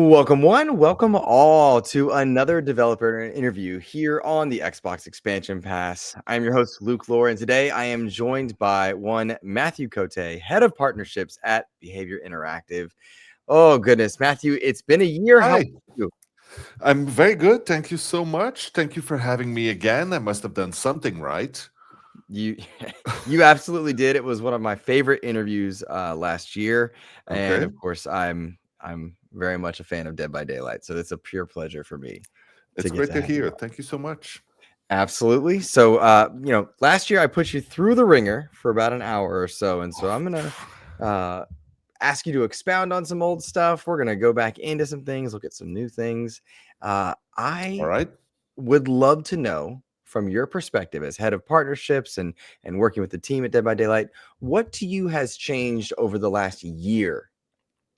Welcome one, welcome all to another developer interview here on the Xbox Expansion Pass. I'm your host, Luke Lore, and today I am joined by one Mathieu Cote, Head of Partnerships at Behaviour Interactive. Oh, goodness, Mathieu, it's been a year. How are Hi, you? I'm very good. Thank you so much. Thank you for having me again. I must have done something right. You, you absolutely did. It was one of my favorite interviews last year, and Okay. of course, I'm very much a fan of Dead by Daylight, so it's a pure pleasure for me to It's get great to to have you hear. on. Thank you so much. Absolutely. So, last year I put you through the ringer for about an hour or so, and so I'm gonna uh, ask you to expound on some old stuff. We're gonna go back into some things, look at some new things. All I right. would love to know from your perspective as head of partnerships and working with the team at Dead by Daylight, what to you has changed over the last year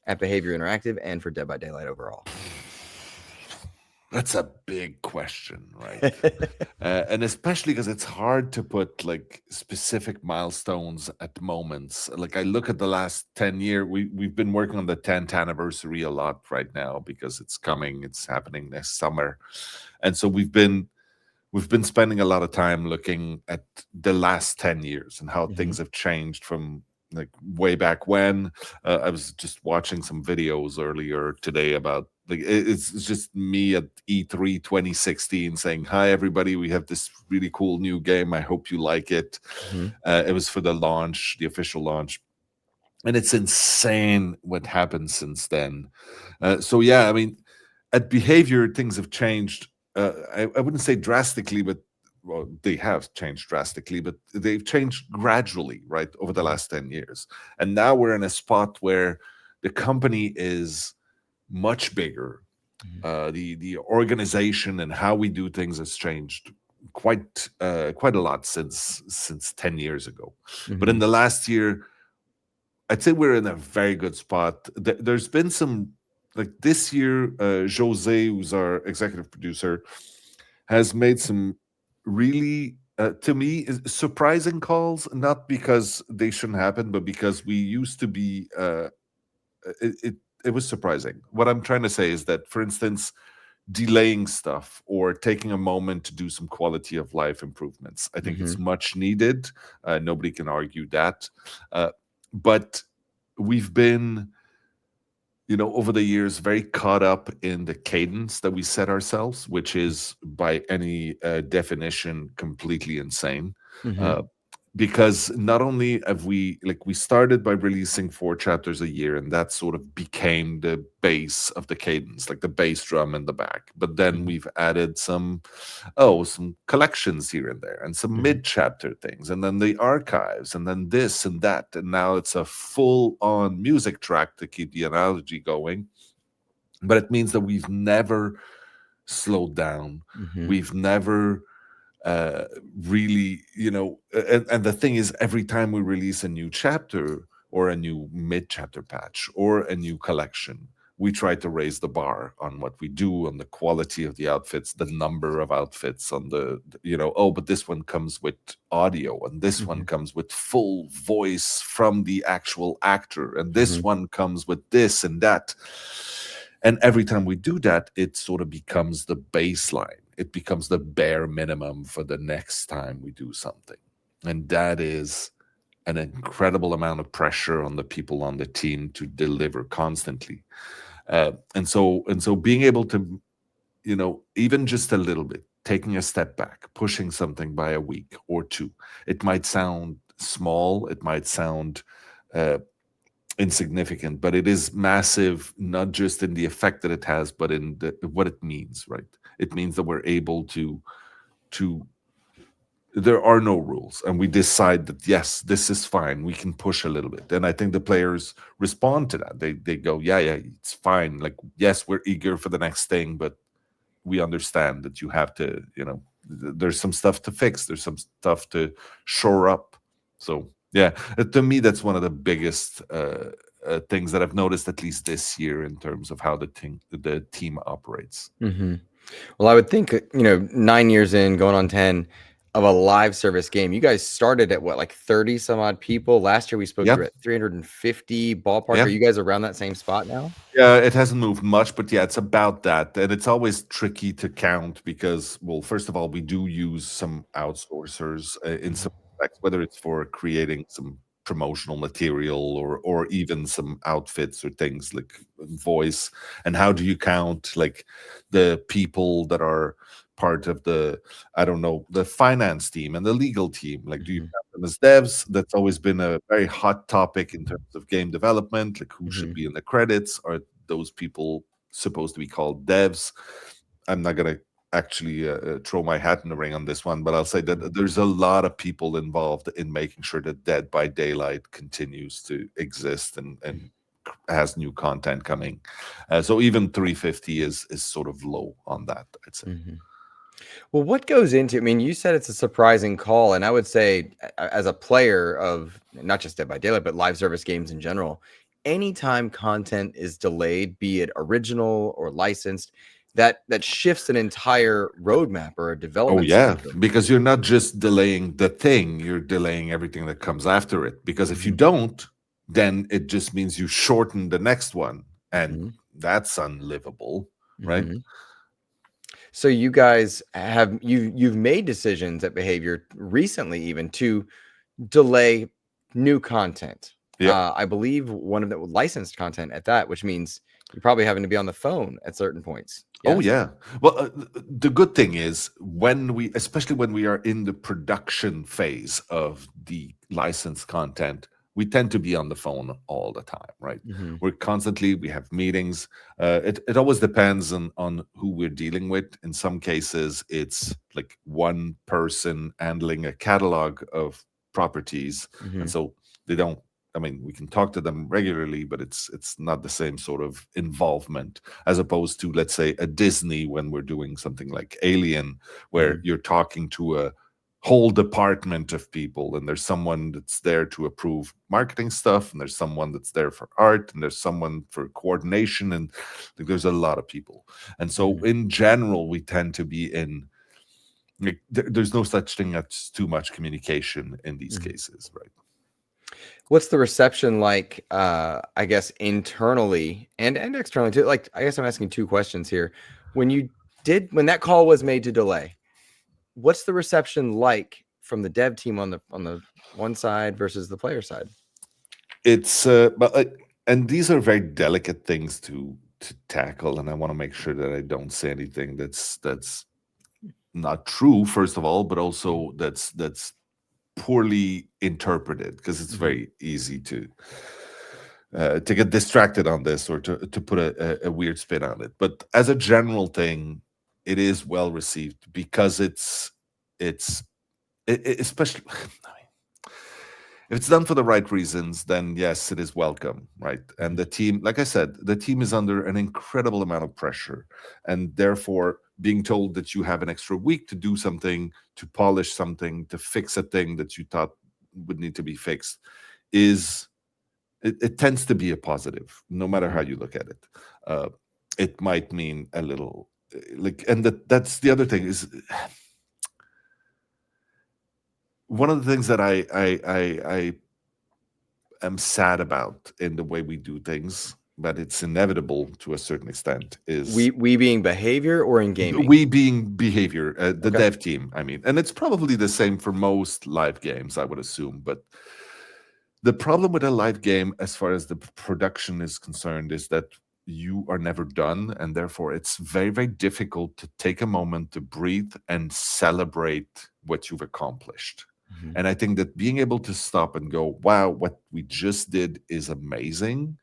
at Behavior Interactive and for Dead by Daylight overall? That's a big question, right? And especially because it's hard to put like specific milestones at moments. Like I look at the last 10 year, we've been working on the 10th anniversary a lot right now because it's coming, it's happening this summer. And so we've been spending a lot of time looking at the last 10 years and how Mhm. things have changed from like way back when. I was just watching some videos earlier today about like it's just me at E3 2016 saying, "Hi everybody, we have this really cool new game. I hope you like it." Mhm. It was for the launch, the official launch, and it's insane what happened since then. So yeah, I mean, at Behavior, things have changed. I wouldn't say drastically, but well, they have changed drastically, but they've changed gradually, right, over the Mhm. last 10 years. And now we're in a spot where the company is much bigger. Mhm. The organization and how we do things has changed quite a lot since 10 years ago. But in Mhm. the last year, I'd say we're in a very good spot. There's been some like this year, Jose, who's our executive producer, has made some really to me surprising calls, not because they shouldn't happen, but because we used to be it, it it was surprising. What I'm trying to say is that, for instance, delaying stuff or taking a moment to do some quality of life improvements, I think it's Mhm. much needed. Nobody can argue that. But we've been, over the years, very caught up in the cadence that we set ourselves, which is by any definition completely insane. Mhm. Uh, because not only have we started by releasing 4 chapters a year, and that sort of became the base of the cadence, like the bass drum in the back. But then Mhm. we've added some collections here and there, and some Mhm. mid-chapter things, and then the archives, and then this and that, and now it's a full-on music track, to keep the analogy going. But it means that we've never slowed down. Mhm. We've never uh really, and the thing is, every time we release a new chapter or a new mid-chapter patch or a new collection, we try to raise the bar on what we do, on the quality of the outfits, the number of outfits, on oh, but this one comes with audio, and this one Mhm. comes with full voice from the actual actor, and this Mhm. one comes with this and that. And every time we do that, it sort of becomes the baseline. It becomes the bare minimum for the next time we do something. And that is an incredible amount of pressure on the people on the team to deliver constantly. And so being able to, even just a little bit, taking a step back, pushing something by a week or two, it might sound small, it might sound uh, insignificant, but it is massive, not just in the effect that it has, but in what it means, right? It means that we're able to there are no rules, and we decide that yes, this is fine, we can push a little bit. And I think the players respond to that. They go, yeah, yeah, it's fine. Like, yes, we're eager for the next thing, but we understand that you have to, there's some stuff to fix, there's some stuff to shore up. So yeah, to me, that's one of the biggest things that I've noticed, at least this year, in terms of how the team operates. Mhm. Well, I would think, 9 years in, going on 10, of a live service game. You guys started at what, like 30 some odd people? Last year we spoke, Yeah, you were at 350 ballpark. yeah. Are you guys around that same spot now? Yeah, it hasn't moved much, but yeah, it's about that. And it's always tricky to count because, well, first of all, we do use some outsourcers in Mhm. some respects, whether it's for creating some promotional material or even some outfits or things like voice. And how do you count like the people that are part of the, I don't know, the finance team and the legal team? Like, do you Mhm. count them as devs? That's always been a very hot topic in terms of game development. Like, who should Mhm. be in the credits? Are those people supposed to be called devs? I'm not gonna actually throw my hat in the ring on this one, but I'll say that there's a lot of people involved in making sure that Dead by Daylight continues to exist and has new content coming. So even 350 is sort of low on that, I'd say. Mhm. Well, what goes into, I mean, you said it's a surprising call, and I would say, as a player of not just Dead by Daylight, but live service games in general, anytime content is delayed, be it original or licensed, that shifts an entire roadmap or a Oh development yeah, schedule. because you're not just delaying the thing, you're delaying everything that comes after it. Because if you Mhm. don't, then it just means you shorten the next one, and Mhm. that's unlivable, right? Mhm. So you guys have you've made decisions at Behavior recently even to delay new content. Yeah. I believe one of the licensed content at that, which means you're probably having to be on the phone at certain points. Oh Yes? yeah. Well, the good thing is when we, especially when we are in the production phase of the licensed content, we tend to be on the phone all the time, right? Mhm. We have meetings. It always depends on who we're dealing with. In some cases, it's like one person handling a catalog of properties, and Mhm. so they don't. I mean, we can talk to them regularly, but it's not the same sort of involvement as opposed to, let's say, a Disney when we're doing something like Alien, where Mhm. you're talking to a whole department of people, and there's someone that's there to approve marketing stuff, and there's someone that's there for art, and there's someone for coordination, and like, there's a lot of people. And so, Mhm. in general, we tend to be in. Like, there's no such thing as too much communication in these Mhm. cases, right? What's the reception like, I guess, internally and externally too? Like, I guess I'm asking two questions here. When that call was made to delay, what's the reception like from the dev team on the one side versus the player side? It's but and these are very delicate things to tackle, and I want to make sure that I don't say anything that's not true, first of all, but also that's poorly interpreted, because it's Mhm. very easy to get distracted on this, or to put a weird spin on it. But as a general thing, it is well received because it's especially if it's done for the right reasons, then yes, it is welcome, right? And Mhm. the team, like I said, the team is under an incredible amount of pressure. And therefore, being told that you have an extra week to do something, to polish something, to fix a thing that you thought would need to be fixed, is it tends to be a positive, no matter how Mhm. you look at it. Uh, it might mean a little like, and that's the other thing is one of the things that I am sad about in the way we do things, but it's inevitable to a certain extent, is We being Behavior or in gaming? we being Behavior, the Okay. dev team, I mean. And it's probably the same for most live games, I would assume. But the problem with a live game, as far as the production is concerned, is that you are never done, and therefore it's very, very difficult to take a moment to breathe and celebrate what you've accomplished. Mhm. And I think that being able to stop and go, wow, what we just did is amazing,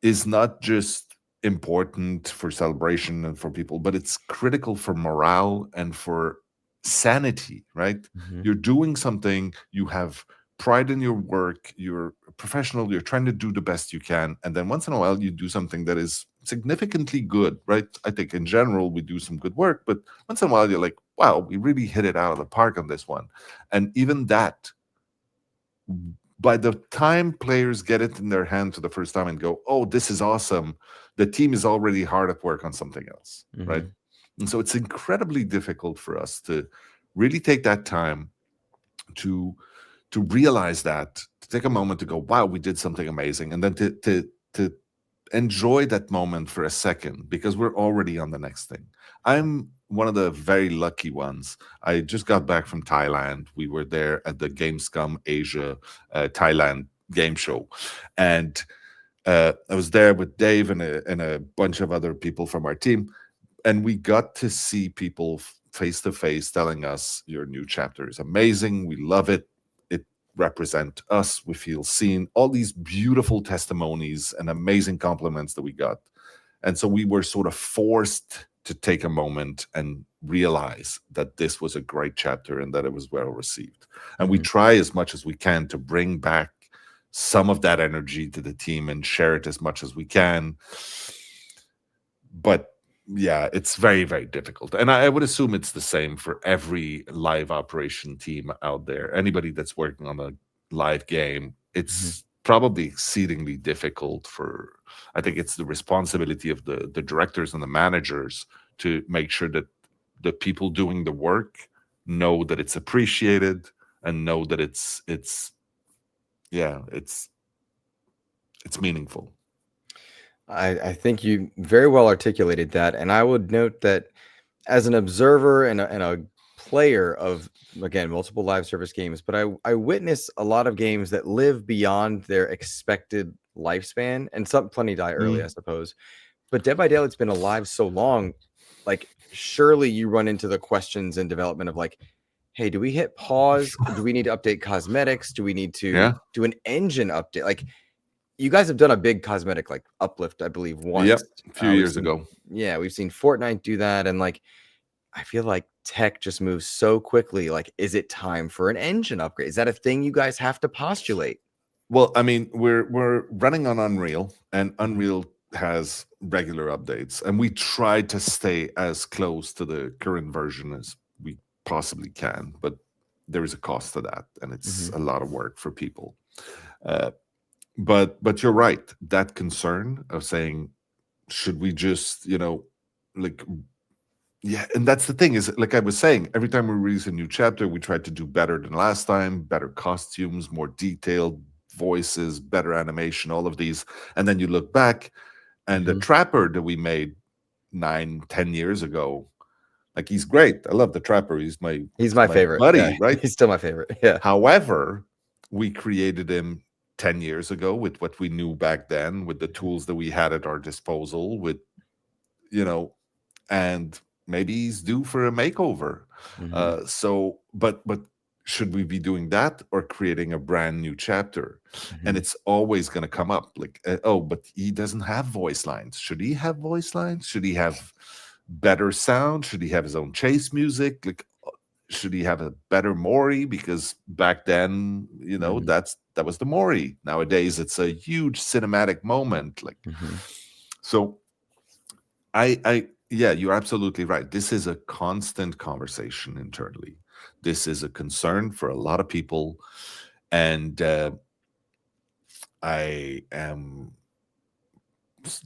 is not just important for celebration and for people, but it's critical for morale and for sanity, right? Mhm. You're doing something, you have pride in your work, you're a professional, you're trying to do the best you can. And then once in a while, you do something that is significantly good, right? I think in general, we do some good work, but once in a while, you're like, wow, we really hit it out of the park on this one. And even that, by the time players get it in their hand for the first time and go, oh, this is awesome, the team is already hard at work on something else, right? Mhm. And so it's incredibly difficult for us to Really take that time to realize that, to take a moment to go, wow, we did something amazing, and then to enjoy that moment for a second, because we're already on the next thing. I'm one of the very lucky ones. I just got back from Thailand. We were there at the Gamescom Asia Thailand game show, and I was there with Dave and a bunch of other people from our team, and we got to see people face to face telling us, your new chapter is amazing, we love it, it represent us, we feel seen, all these beautiful testimonies and amazing compliments that we got. And so we were sort of forced to take a moment and realize that this was a great chapter and that it was well received. And we Mhm. try as much as we can to bring back some of that energy to the team and share it as much as we can. But yeah, it's very, very difficult. And I would assume it's the same for every live operation team out there. Anybody that's working on a live game, Mhm. it's probably exceedingly difficult for, I think it's the responsibility of the directors and the managers to make sure that the people doing the work know that it's appreciated and know that yeah, it's meaningful. I think you very well articulated that, and I would note that as an observer and a player of, again, multiple live service games, but I witness a lot of games that live beyond their expected lifespan, and some plenty die early, I Mm, suppose. But Dead by Daylight's been alive so long, like surely you run into the questions in development of like, hey, do we hit pause? Do we need to update cosmetics? Do we need to yeah. do an engine update? Like you guys have done a big cosmetic like uplift, I believe, once. Yep. A few We've years seen, ago. yeah, we've seen Fortnite do that, and like I feel like tech just moves so quickly. Like, is it time for an engine upgrade? Is that a thing you guys have to postulate? Well, I mean, we're running on Unreal, and Mhm. Unreal has regular updates, and we try to stay as close to the current version as we possibly can. But there is a cost to that, and it's Mhm. a lot of work for people. Uh, but you're right. That concern of saying, should we just, like, yeah, and that's the thing, is like I was saying, every time we release a new chapter, we try to do better than last time, better costumes, more detailed voices, better animation, all of these. And then you look back, and the Mhm. Trapper that we made 9, 10 years ago, like, he's great. I love the Trapper. He's my He's my favorite. buddy, Yeah, right? he's still my favorite. Yeah. However, we created him 10 years ago with what we knew back then, with the tools that we had at our disposal, with, you know, and maybe he's due for a makeover. Mhm. But should we be doing that or creating a brand new chapter? And Mhm. it's always going to come up like, oh, but he doesn't have voice lines. Should he have voice lines? Should he have better sound? Should he have his own chase music? Like, should he have a better Mori? Because back then, Mhm. that was the Mori. Nowadays, it's a huge cinematic moment. Like, Mhm. so yeah, you're absolutely right. This is a constant conversation internally. This is a concern for a lot of people, and I am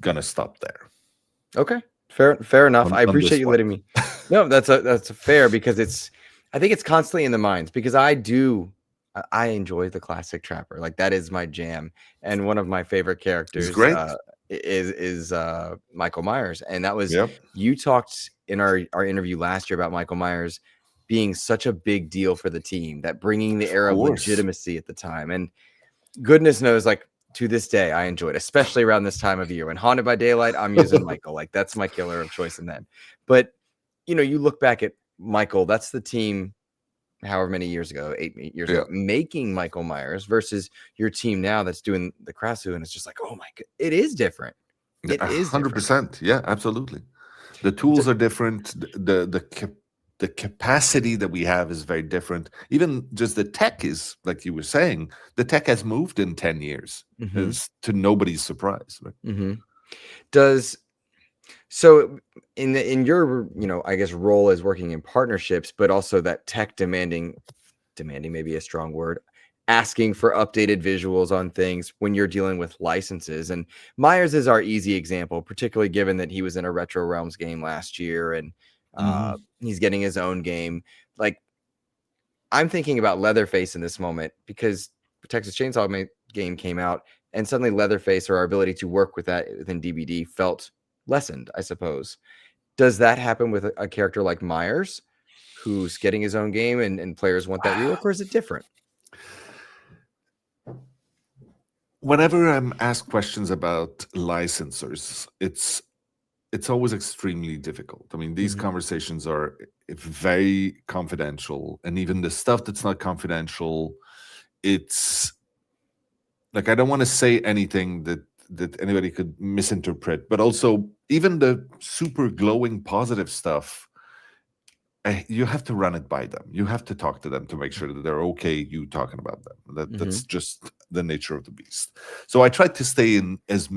gonna stop there Okay. Fair enough. I on appreciate this you one. letting me. No, that's a fair because it's I think it's constantly in the minds because I enjoy the classic Trapper. Like that is my jam. And one of my favorite It's characters great. is Michael Myers. And that was Yep, you talked in our interview last year about Michael Myers being such a big deal for the team, that bringing the of air of course. legitimacy at the time. And goodness knows, like to this day, I enjoy it, especially around this time of year. When Haunted by Daylight, I'm using Michael. Like that's my killer of choice in that. But you look back at Michael, that's the team however many years ago, 8 years ago, Yeah, making Michael Myers versus your team now that's doing the Krasu, and it's just like, oh my god, it is different. It a is hundred different. percent. Yeah, absolutely. The D- tools are different. The capacity that we have is very different. Even just the tech is, like you were saying, the tech has moved in 10 years. mhm, It's to nobody's surprise, right? mhm. Does so in your I guess role as working in partnerships, but also that tech demanding maybe a strong word, asking for updated visuals on things when you're dealing with licenses. And Myers is our easy example, particularly given that he was in a Retro Realms game last year and Hmm. he's getting his own game. Like I'm thinking about Leatherface in this moment because Texas Chainsaw game came out, and suddenly Leatherface, or our ability to work with that within DBD, felt lessened, I suppose. Does that happen with a character like Myers, who's getting his own game and players want that rework, or is it different? Whenever I'm asked questions about licensors, it's always extremely difficult. I mean, these Mm-hmm. conversations are very confidential, and even the stuff that's not confidential, it's like I don't want to say anything that anybody could misinterpret. But also, even the super glowing positive stuff, you have to run it by them. You have to talk to them to make sure that they're okay you talking about them. Mm-hmm. That's just the nature of the beast. So I try to stay in as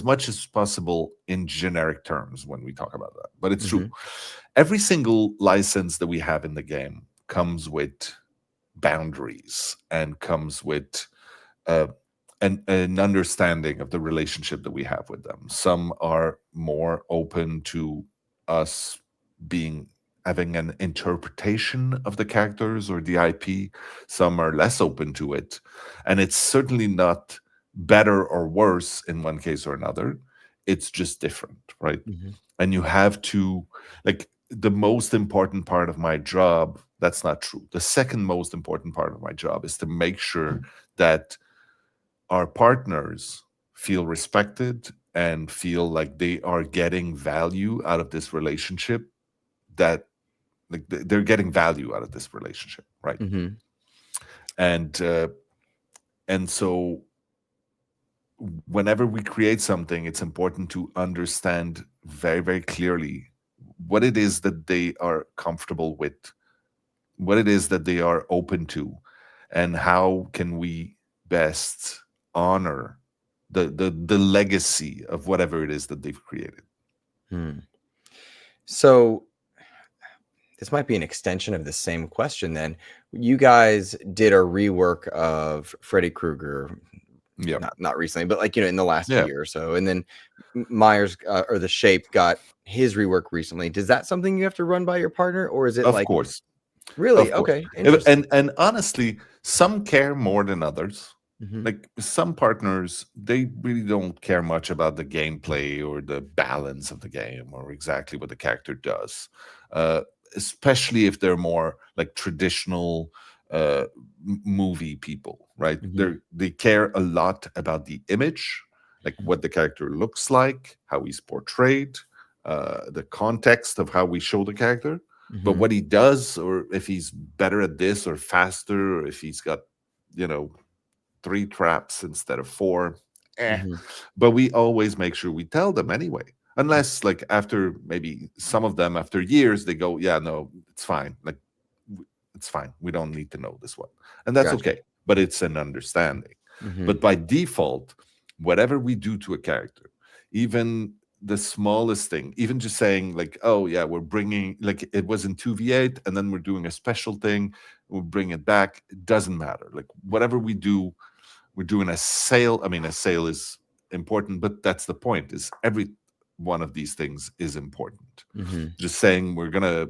much as possible in generic terms when we talk about that. But it's Mm-hmm. true. Every single license that we have in the game comes with boundaries and comes with uh, an understanding of the relationship that we have with them. Some are more open to us being having an interpretation of the characters or the IP. Some are less open to it, and it's certainly not better or worse in one case or another. It's just different, right? Mm-hmm. And you have to, like, the most important part of my job, that's not true. The second most important part of my job is to make sure that our partners feel respected and feel like they are getting value out of this relationship, that like they're getting value out of this relationship, right? Mm-hmm. and uh, and so whenever we create something, it's important to understand very, very clearly what it is that they are comfortable with, what it is that they are open to, and how can we best honor the legacy of whatever it is that they've created. Hmm. So this might be an extension of the same question then. You guys did a rework of Freddy Krueger, Yeah, not recently, but like, in the last yeah, year or so. And then Myers or the Shape got his rework recently. Does that something you have to run by your partner, or is it of like, course, really? of course. Okay, interesting. And honestly, some care more than others. Mm-hmm. Like some partners, they really don't care much about the gameplay or the balance of the game or exactly what the character does, uh, especially if they're more like traditional movie people, right? Mm-hmm. They care a lot about the image, like what the character looks like, how he's portrayed, the context of how we show the character. But Mm-hmm. what he does, or if he's better at this or faster, or if he's got, you know, 3 traps instead of 4. Eh. Mm-hmm. But we always make sure we tell them anyway. Unless, like, after maybe some of them, after years, they go, yeah, no, it's fine. Like, it's fine. We don't need to know this one. And that's Gotcha. okay. But it's an understanding. Mm-hmm. But by default, whatever we do to a character, even the smallest thing, even just saying, like, oh, yeah, we're bringing, like, it was in 2v8, and then we're doing a special thing, we'll bring it back. It doesn't matter. Like, whatever we do, we're doing a sale. I mean, a sale is important, but that's the point, is every one of these things is important. Mm-hmm. Just saying we're gonna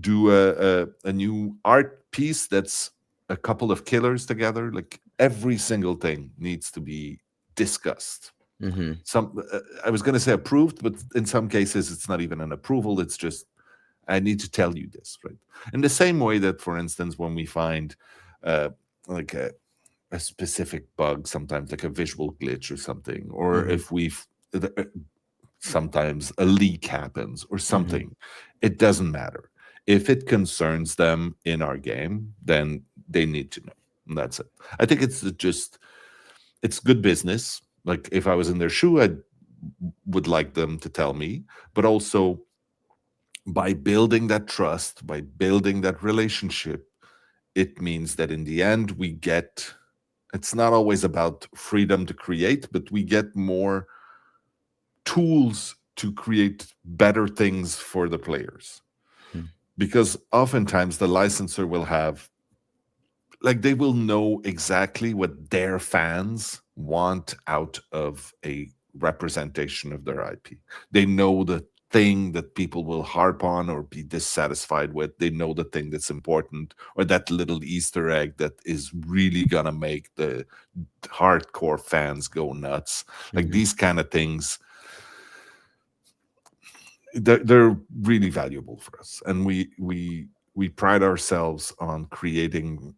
do a new art piece that's a couple of killers together, like every single thing needs to be discussed. Mm-hmm. Some I was gonna say approved, but in some cases it's not even an approval, it's just I need to tell you this, right? In the same way that, for instance, when we find uh, like a specific bug, sometimes like a visual glitch or something, or Mm-hmm. if sometimes a leak happens or Mm-hmm. something, it doesn't matter. If it concerns them in our game, then they need to know. And that's it. I think it's good business. Like if I was in their shoe, I would like them to tell me, but also by building that trust, by building that relationship, it means that in the end we get, it's not always about freedom to create, but we get more tools to create better things for the players. Mm-hmm. Because oftentimes the licensor will have, like, they will know exactly what their fans want out of a representation of their IP. They know thing that people will harp on or be dissatisfied with. They know the thing that's important, or that little Easter egg that is really gonna make the hardcore fans go nuts. Like Mhm. these kind of things, they're really valuable for us, and we pride ourselves on creating.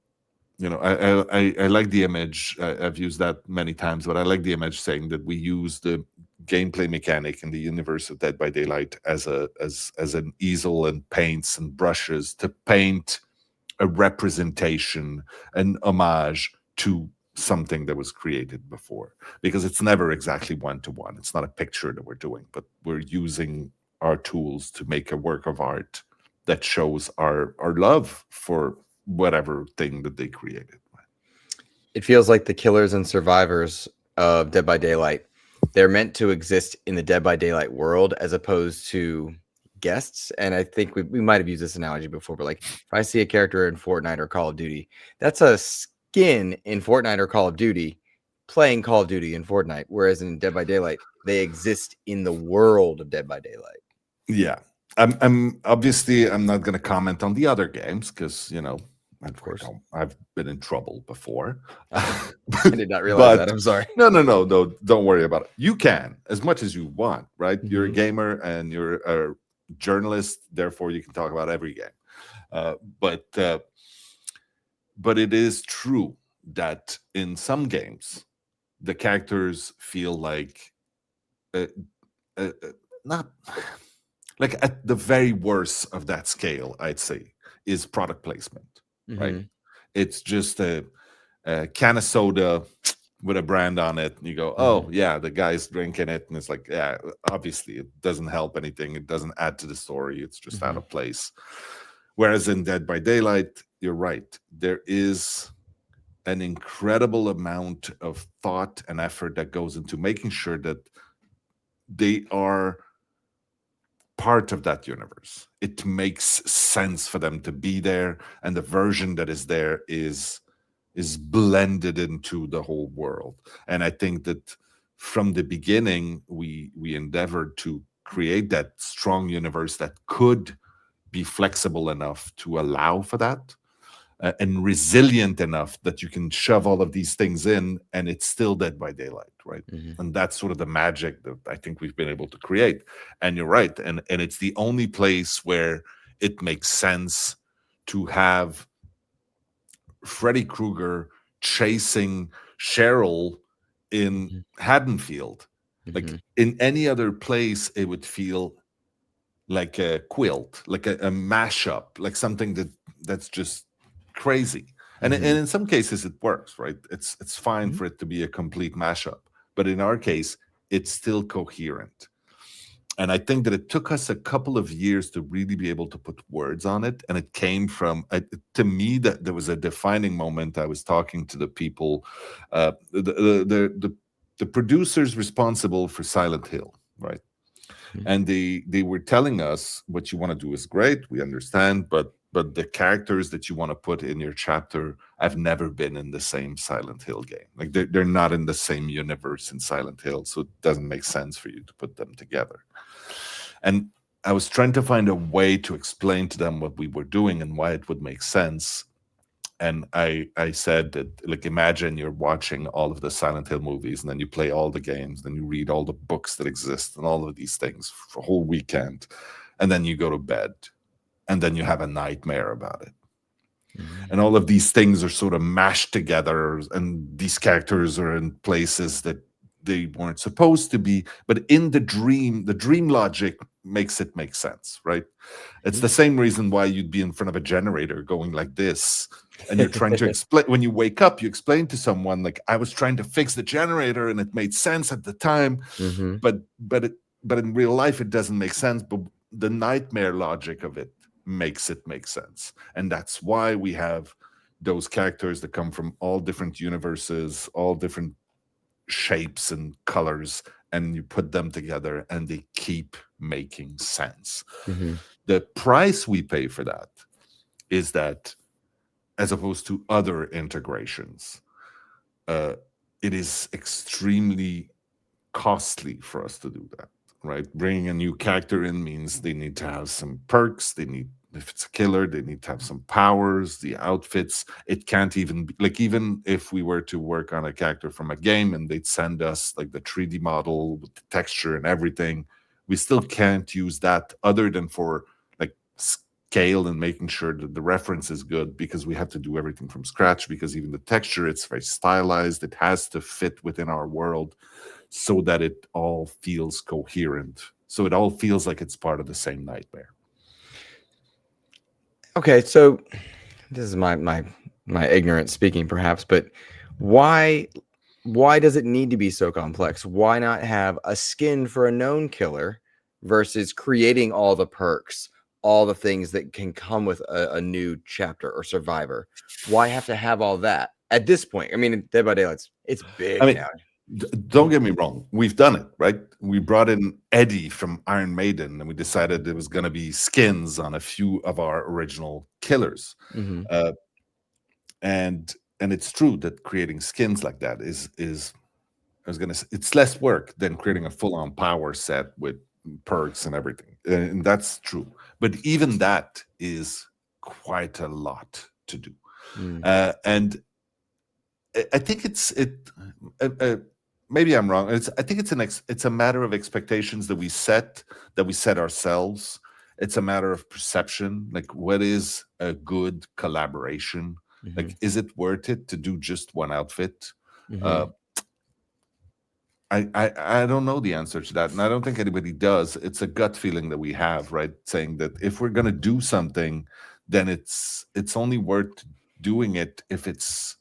I like the image. I've used that many times, but I like the image saying that we use the gameplay mechanic in the universe of Dead by Daylight as an easel and paints and brushes to paint a representation, an homage to something that was created before. Because it's never exactly one to one. It's not a picture that we're doing, but we're using our tools to make a work of art that shows our love for whatever thing that they created. It feels like the killers and survivors of Dead by Daylight, they're meant to exist in the Dead by Daylight world as opposed to guests. And I think we might have used this analogy before, but like if I see a character in Fortnite or Call of Duty, that's a skin in Fortnite or Call of Duty playing Call of Duty in Fortnite. Whereas in Dead by Daylight, they exist in the world of Dead by Daylight. Yeah. I'm obviously I'm not going to comment on the other games because Of course. I've been in trouble before. Oh, I did not realize that. But I'm sorry. no, don't worry about it. You can as much as you want, right? You're a Mhm. gamer and you're a journalist, therefore you can talk about every game. Uh, but uh, but it is true that in some games the characters feel like uh, not like at the very worst of that scale, I'd say, is product placement, right? Mhm. It's just a can of soda with a brand on it, and you go, oh Mhm. yeah, the guy's drinking it, and it's like, yeah, obviously it doesn't help anything, it doesn't add to the story, it's just out Mhm. of place. Whereas in Dead by Daylight, you're right, there is an incredible amount of thought and effort that goes into making sure that they are part of that universe. It makes sense for them to be there, and the version that is there is blended into the whole world. And I think that from the beginning, we endeavored to create that strong universe that could be flexible enough to allow for that, and resilient enough that you can shove all of these things in and it's still Dead by Daylight, right? Mhm. And that's sort of the magic that I think we've been able to create. And you're right, and it's the only place where it makes sense to have Freddy Krueger chasing Cheryl in Mhm. Haddonfield. Like Mhm. in any other place, it would feel like a quilt, like a mashup, like something that's just crazy. And Mhm. in some cases it works, right? It's fine Mhm. for it to be a complete mashup, but in our case, it's still coherent. And I think that it took us a couple of years to really be able to put words on it. And it came from, to me, that there was a defining moment. I was talking to the people, the producers responsible for Silent Hill, right? Mhm. And they were telling us what you want to do is great, we understand, but the characters that you want to put in your chapter have never been in the same Silent Hill game. Like they're not in the same universe in Silent Hill, so it doesn't make sense for you to put them together. And I was trying to find a way to explain to them what we were doing and why it would make sense. And I said that, like, imagine you're watching all of the Silent Hill movies, and then you play all the games, then you read all the books that exist and all of these things for a whole weekend, and then you go to bed, and then you have a nightmare about it. And all Mhm. of these things are sort of mashed together, and these characters are in places that they weren't supposed to be, but in the dream logic makes it make sense, right? It's Mhm. the same reason why you'd be in front of a generator going like this, and you're trying to explain. When you wake up, you explain to someone like, I was trying to fix the generator and it made sense at the time, Mhm. but in real life it doesn't make sense, but the nightmare logic of it makes it make sense. And that's why we have those characters that come from all different universes, all different shapes and colors, and you put them together and they keep making sense. Mhm. The price we pay for that is that, as opposed to other integrations, uh, it is extremely costly for us to do that. right? Bringing a new character in means they need to have some perks. They need, if it's a killer, they need to have some powers, the outfits. It can't even be like, even if we were to work on a character from a game and they'd send us like the 3D model with the texture and everything, we still can't use that other than for like scale and making sure that the reference is good, because we have to do everything from scratch, because even the texture, it's very stylized. It has to fit within our world so that it all feels coherent. So it all feels like it's part of the same nightmare. Okay, so this is my ignorance speaking, perhaps, but why why does it need to be so complex? Why not have a skin for a known killer versus creating all the perks, all the things that can come with a new chapter or survivor? Why have to have all that at this point? I mean, Dead by Daylight, it's I big mean, now. don't get me wrong. We've done it, right? We brought in Eddie from Iron Maiden, and we decided there was going to be skins on a few of our original killers. Mm-hmm. Uh, and it's true that creating skins like that is I was gonna say, it's less work than creating a full on power set with perks and everything, and that's true. But even that is quite a lot to do, Mm-hmm. and I think Uh, uh, maybe I'm wrong. I think it's a matter of expectations that we set ourselves. It's a matter of perception. Like, what is a good collaboration? Mm-hmm. Like, is it worth it to do just one outfit? Mm-hmm. Uh, I don't know the answer to that, and I don't think anybody does. It's a gut feeling that we have, right? Saying that if we're gonna do something, then it's only worth doing it if it's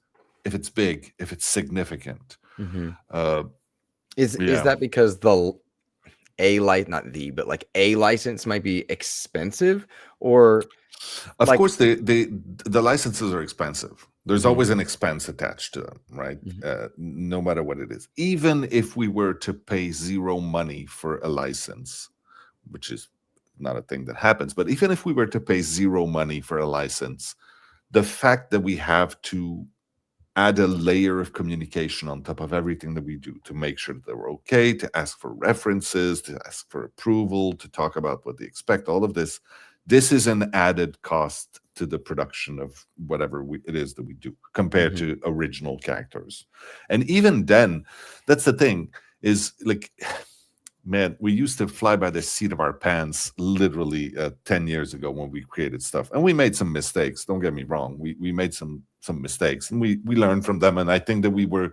big, if it's significant. Mm-hmm. Uh, Is yeah, that because the a light not the but like a license might be expensive or of like course the licenses are expensive. There's Mhm, always an expense attached to them, right? mhm, No matter what it is. Even if we were to pay zero money for a license, which is not a thing that happens, but even if we were to pay zero money for a license, the fact that we have to add a layer of communication on top of everything that we do to make sure that they're okay, to ask for references, to ask for approval, to talk about what they expect, all of this, this is an added cost to the production of whatever it is that we do compared mhm. to original characters. And even then, that's the thing, is like, man, we used to fly by the seat of our pants literally 10 years ago when we created stuff. And we made some mistakes. Don't get me wrong. We made some mistakes and we learned from them. And I think that we were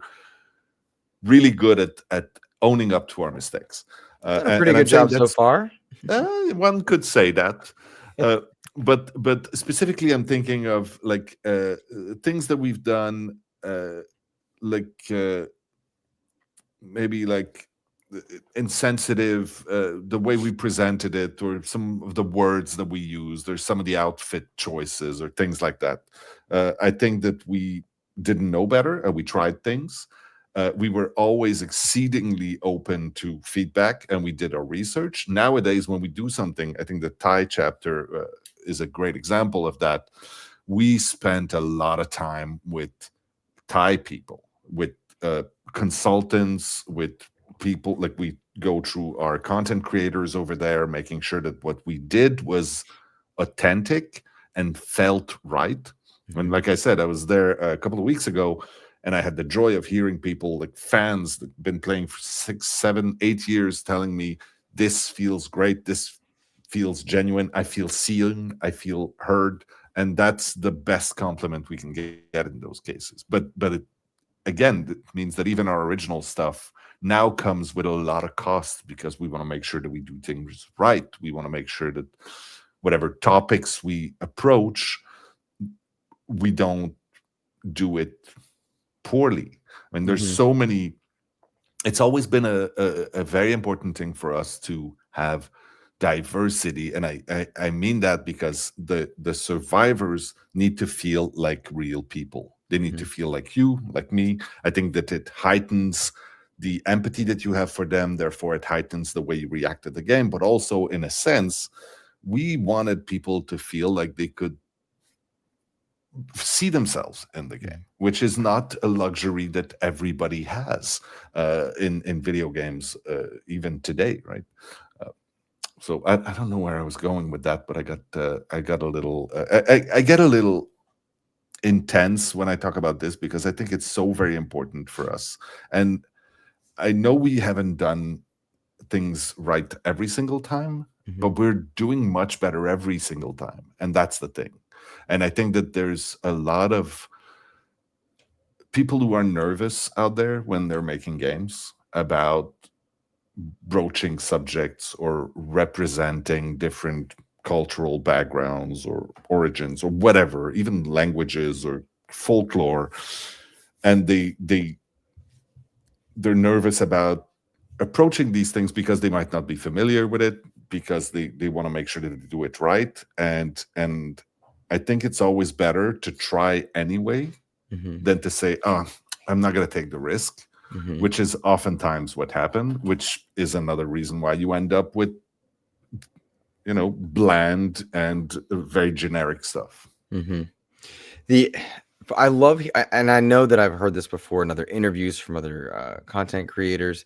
really good at owning up to our mistakes. Done a pretty And I'm good saying job so that's, far. one could say that. Uh, but specifically, I'm thinking of like things that we've done, like maybe like insensitive, the way we presented it, or some of the words that we used, or some of the outfit choices, or things like that. I think that we didn't know better, and we tried things. We were always exceedingly open to feedback, and we did our research. Nowadays, when we do something, I think the Thai chapter is a great example of that. We spent a lot of time with Thai people, with uh, consultants, with people, like we go through our content creators over there, making sure that what we did was authentic and felt right. And Mhm, like I said, I was there a couple of weeks ago, and I had the joy of hearing people, like fans that been playing for 6, 7, 8 years, telling me this feels great, this feels genuine, I feel seen, I feel heard. And that's the best compliment we can get in those cases. But it, again, it means that even our original stuff now comes with a lot of cost, because we want to make sure that we do things right. We want to make sure that whatever topics we approach, we don't do it poorly. I mean, there's mhm, so many. It's always been a very important thing for us to have diversity, and I mean that because the survivors need to feel like real people. They need to mhm, feel like you, like me. I think that it heightens the empathy that you have for them, therefore it heightens the way you react to the game. But also, in a sense, we wanted people to feel like they could see themselves in the game, Mhm. which is not a luxury that everybody has in video games, even today, right? Uh, so I don't know where I was going with that, but I got a little I get a little intense when I talk about this because I think it's so very important for us. And I know we haven't done things right every single time, Mhm. but we're doing much better every single time. And that's the thing. And I think that there's a lot of people who are nervous out there when they're making games about broaching subjects or representing different cultural backgrounds or origins or whatever, even languages or folklore. And they're nervous about approaching these things because they might not be familiar with it, because they want to make sure that they do it right. And I think it's always better to try anyway Mhm. than to say, oh, I'm not going to take the risk, Mhm. which is oftentimes what happened, which is another reason why you end up with, bland and very generic stuff. Mhm. The I love, and I know that I've heard this before in other interviews from other content creators.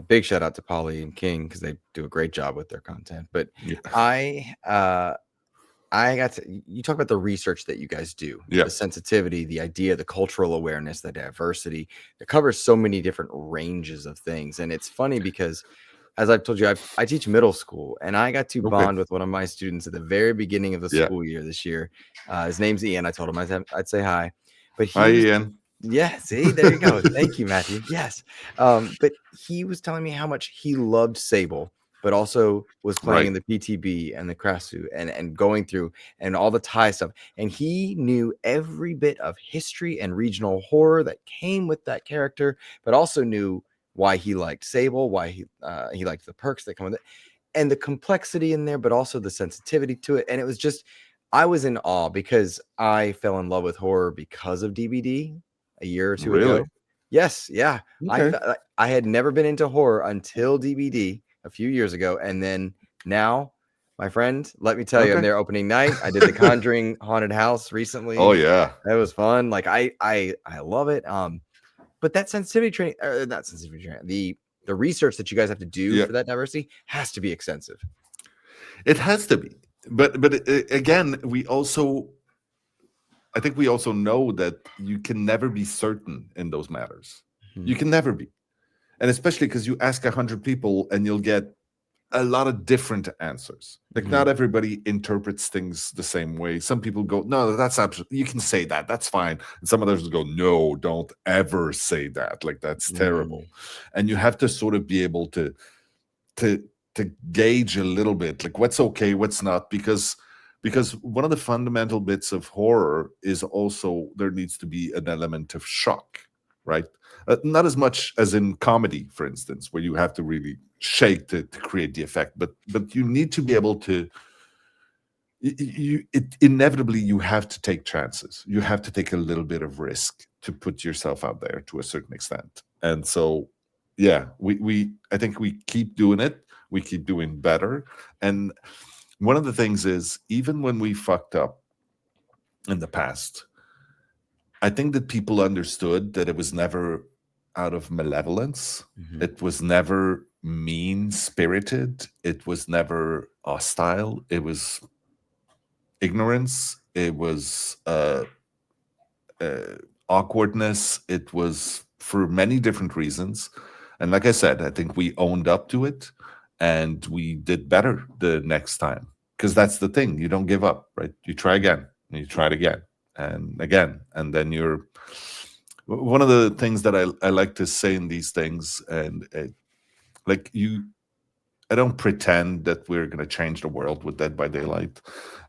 Big shout out to Polly and King because they do a great job with their content. But Yeah. I uh, I got to you talk about the research that you guys do, Yeah. the sensitivity, the idea, the cultural awareness, the diversity. It covers so many different ranges of things, and it's funny because, as I've told you, I teach middle school, and I got to Okay. bond with one of my students at the very beginning of the Yeah. school year this year. His name's Ian. I told him I'd say hi, but Hi, he was Ian. yeah. See, there you go. Thank you, Matthew. Yes, but he was telling me how much he loved Sable, but also was playing Right. in the PTB and the Krasu and going through and all the Thai stuff. And he knew every bit of history and regional horror that came with that character, but also knew why he liked Sable, why he liked the perks that come with it, and the complexity in there, but also the sensitivity to it. And it was just, I was in awe because I fell in love with horror because of DBD a year or two Really? ago. Yes, yeah. Okay. I had never been into horror until DBD a few years ago, and then now, my friend, let me tell you, I'm Okay. there opening night. I did the Conjuring haunted house Oh recently. yeah. That was fun. Like I love it. But that sensitivity training, not sensitivity training, the research that you guys have to do Yeah. for that diversity has to be extensive. It has to be. But again, I think we also know that you can never be certain in those matters. Mhm. You can never be. And especially because you ask 100 people and you'll get a lot of different answers. Like Mhm. not everybody interprets things the same way. Some people go, "No, that's absolutely you can say that. That's fine." And some others go, "No, don't ever say that. Like that's terrible." Mm. And you have to sort of be able to to gauge a little bit like what's okay, what's not, because one of the fundamental bits of horror is also there needs to be an element of shock, right? Not as much as in comedy, for instance, where you have to really shake to create the effect, but you need to be able to inevitably you have to take chances, you have to take a little bit of risk to put yourself out there to a certain extent. And so yeah, we I think we keep doing it, we keep doing better. And one of the things is even when we fucked up in the past, I think that people understood that it was never out of malevolence. Mhm. It was never mean spirited. It was never hostile. It was ignorance. It was uh, awkwardness. It was for many different reasons. And like I said, I think we owned up to it and we did better the next time. Because that's the thing. You don't give up, right? You try again and you try it again and again. And then you're one of the things that I like to say in these things, and like you, I don't pretend that we're going to change the world with Dead by Daylight,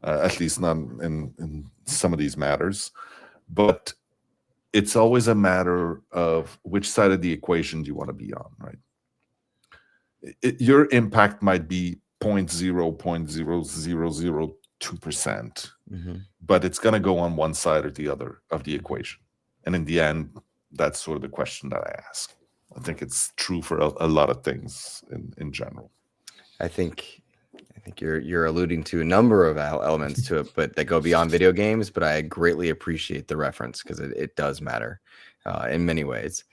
at least not in some of these matters. But it's always a matter of which side of the equation do you want to be on, right? Your impact might be 0.00002%, Mhm. but it's going to go on one side or the other of the equation. And in the end, that's sort of the question that I ask. I think it's true for a lot of things in general. I think think you're alluding to a number of elements to it, but that go beyond video games. But I greatly appreciate the reference because it does matter in many ways.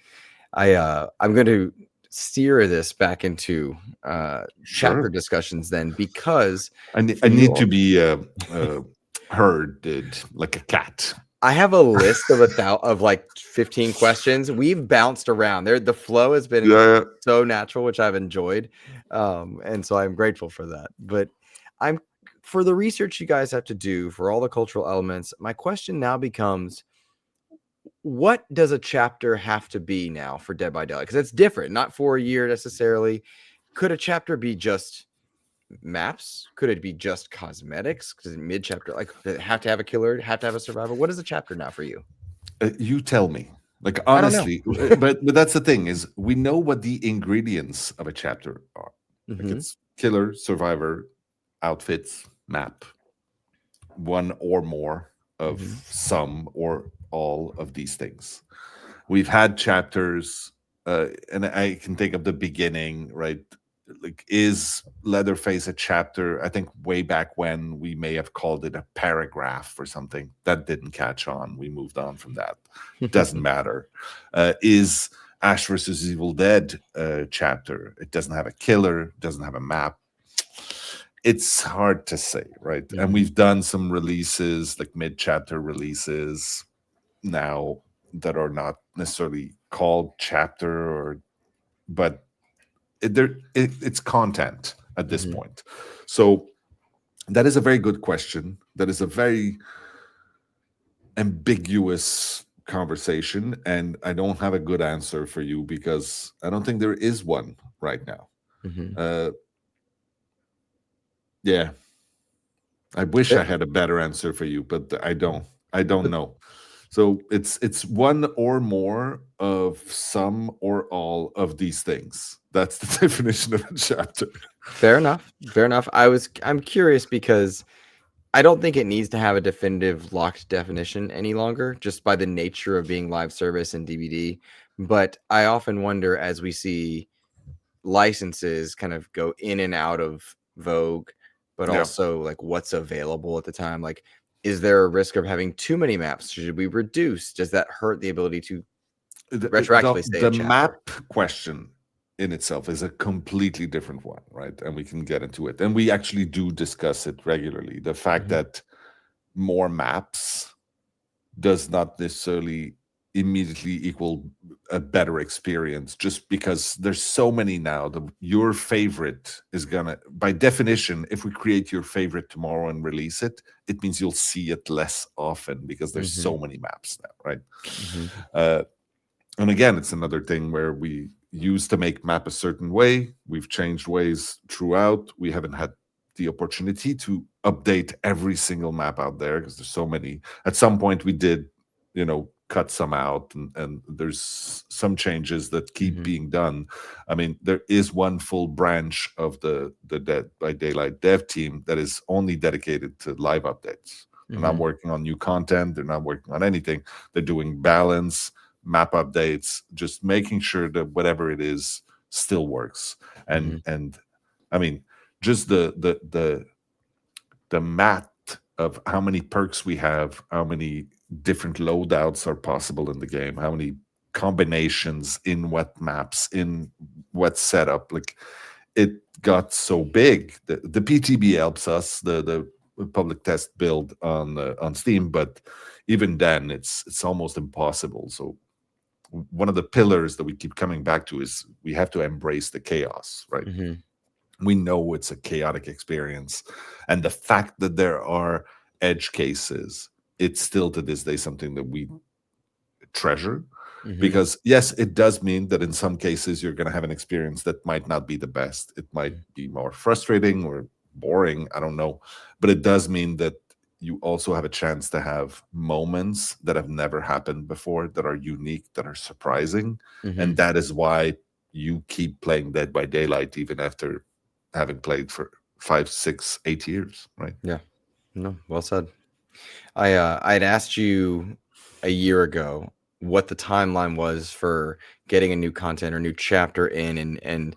I'm going to steer this back into chapter Sure. discussions then, because I for you need all, to be herded like a cat. I have a list of like 15 questions. We've bounced around there. The flow has been Yeah. so natural, which I've enjoyed. And so I'm grateful for that. But I'm for the research you guys have to do for all the cultural elements, my question now becomes, what does a chapter have to be now for Dead by Daylight? Because it's different, not for a year necessarily. Could a chapter be just maps? Could it be just cosmetics? Because mid chapter, like, does it have to have a killer, have to have a survivor? What is a chapter now for you? You tell me. Like I don't know. honestly, but that's the thing is we know what the ingredients of a chapter are. Like Mm-hmm. it's killer, survivor, outfits, map, one or more of Mm-hmm. some or all of these things. We've had chapters, and I can think of the beginning, right? Like, is Leatherface a chapter? I think way back when we may have called it a paragraph or something. That didn't catch on. We moved on from that. Doesn't matter. Is Ash versus Evil Dead chapter? It doesn't have a killer, doesn't have a map. It's hard to say, right? And Mm-hmm. we've done some releases, like mid chapter releases now that are not necessarily called chapter or but it's content at this Mm-hmm. point. So that is a very good question. That is a very ambiguous conversation, and I don't have a good answer for you because I don't think there is one right now. Mm-hmm. uh yeah, I wish I had a better answer for you, but I don't But know. So it's one or more of some or all of these things. That's the definition of a chapter. fair enough. Fair enough. I'm curious because I don't think it needs to have a definitive locked definition any longer, just by the nature of being live service and DVD. But I often wonder, as we see licenses kind of go in and out of vogue, but Yeah. also like what's available at the time. Like, is there a risk of having too many maps? Should we reduce? Does that hurt the ability to retroactively say a The chapter? map question in itself is a completely different one, right? And we can get into it. And we actually do discuss it regularly. The fact Mm-hmm. that more maps does not necessarily immediately equal a better experience just because there's so many now. Your favorite is gonna, by definition, if we create your favorite tomorrow and release it, it means you'll see it less often because there's Mm-hmm. so many maps now, right? Mm-hmm. uh, and again, it's another thing where we used to make map a certain way. We've changed ways throughout. We haven't had the opportunity to update every single map out there because there's so many. At some point, we did, cut some out, and there's some changes that keep Mm-hmm. being done. I mean, there is one full branch of the Dead by Daylight dev team that is only dedicated to live updates. They're not Mm-hmm. working on new content. They're not working on anything. They're doing balance, map updates, just making sure that whatever it is still works. Mm-hmm. And I mean, just the math of how many perks we have, how many different loadouts are possible in the game, how many combinations in what maps, in what setup, like it got so big. The PTB helps us, the public test build on Steam, but even then it's almost impossible. So one of the pillars that we keep coming back to is we have to embrace the chaos, right? Mm-hmm. We know it's a chaotic experience, and the fact that there are edge cases, it's still to this day something that we treasure, Mm-hmm. because yes, it does mean that in some cases you're going to have an experience that might not be the best. It might be more frustrating or boring, I don't know, but it does mean that you also have a chance to have moments that have never happened before, that are unique, that are surprising. Mm-hmm. And that is why you keep playing Dead by Daylight even after having played for 5, 6, 8 years, right? Yeah. No, well said. I'd asked you a year ago what the timeline was for getting a new content or new chapter in, and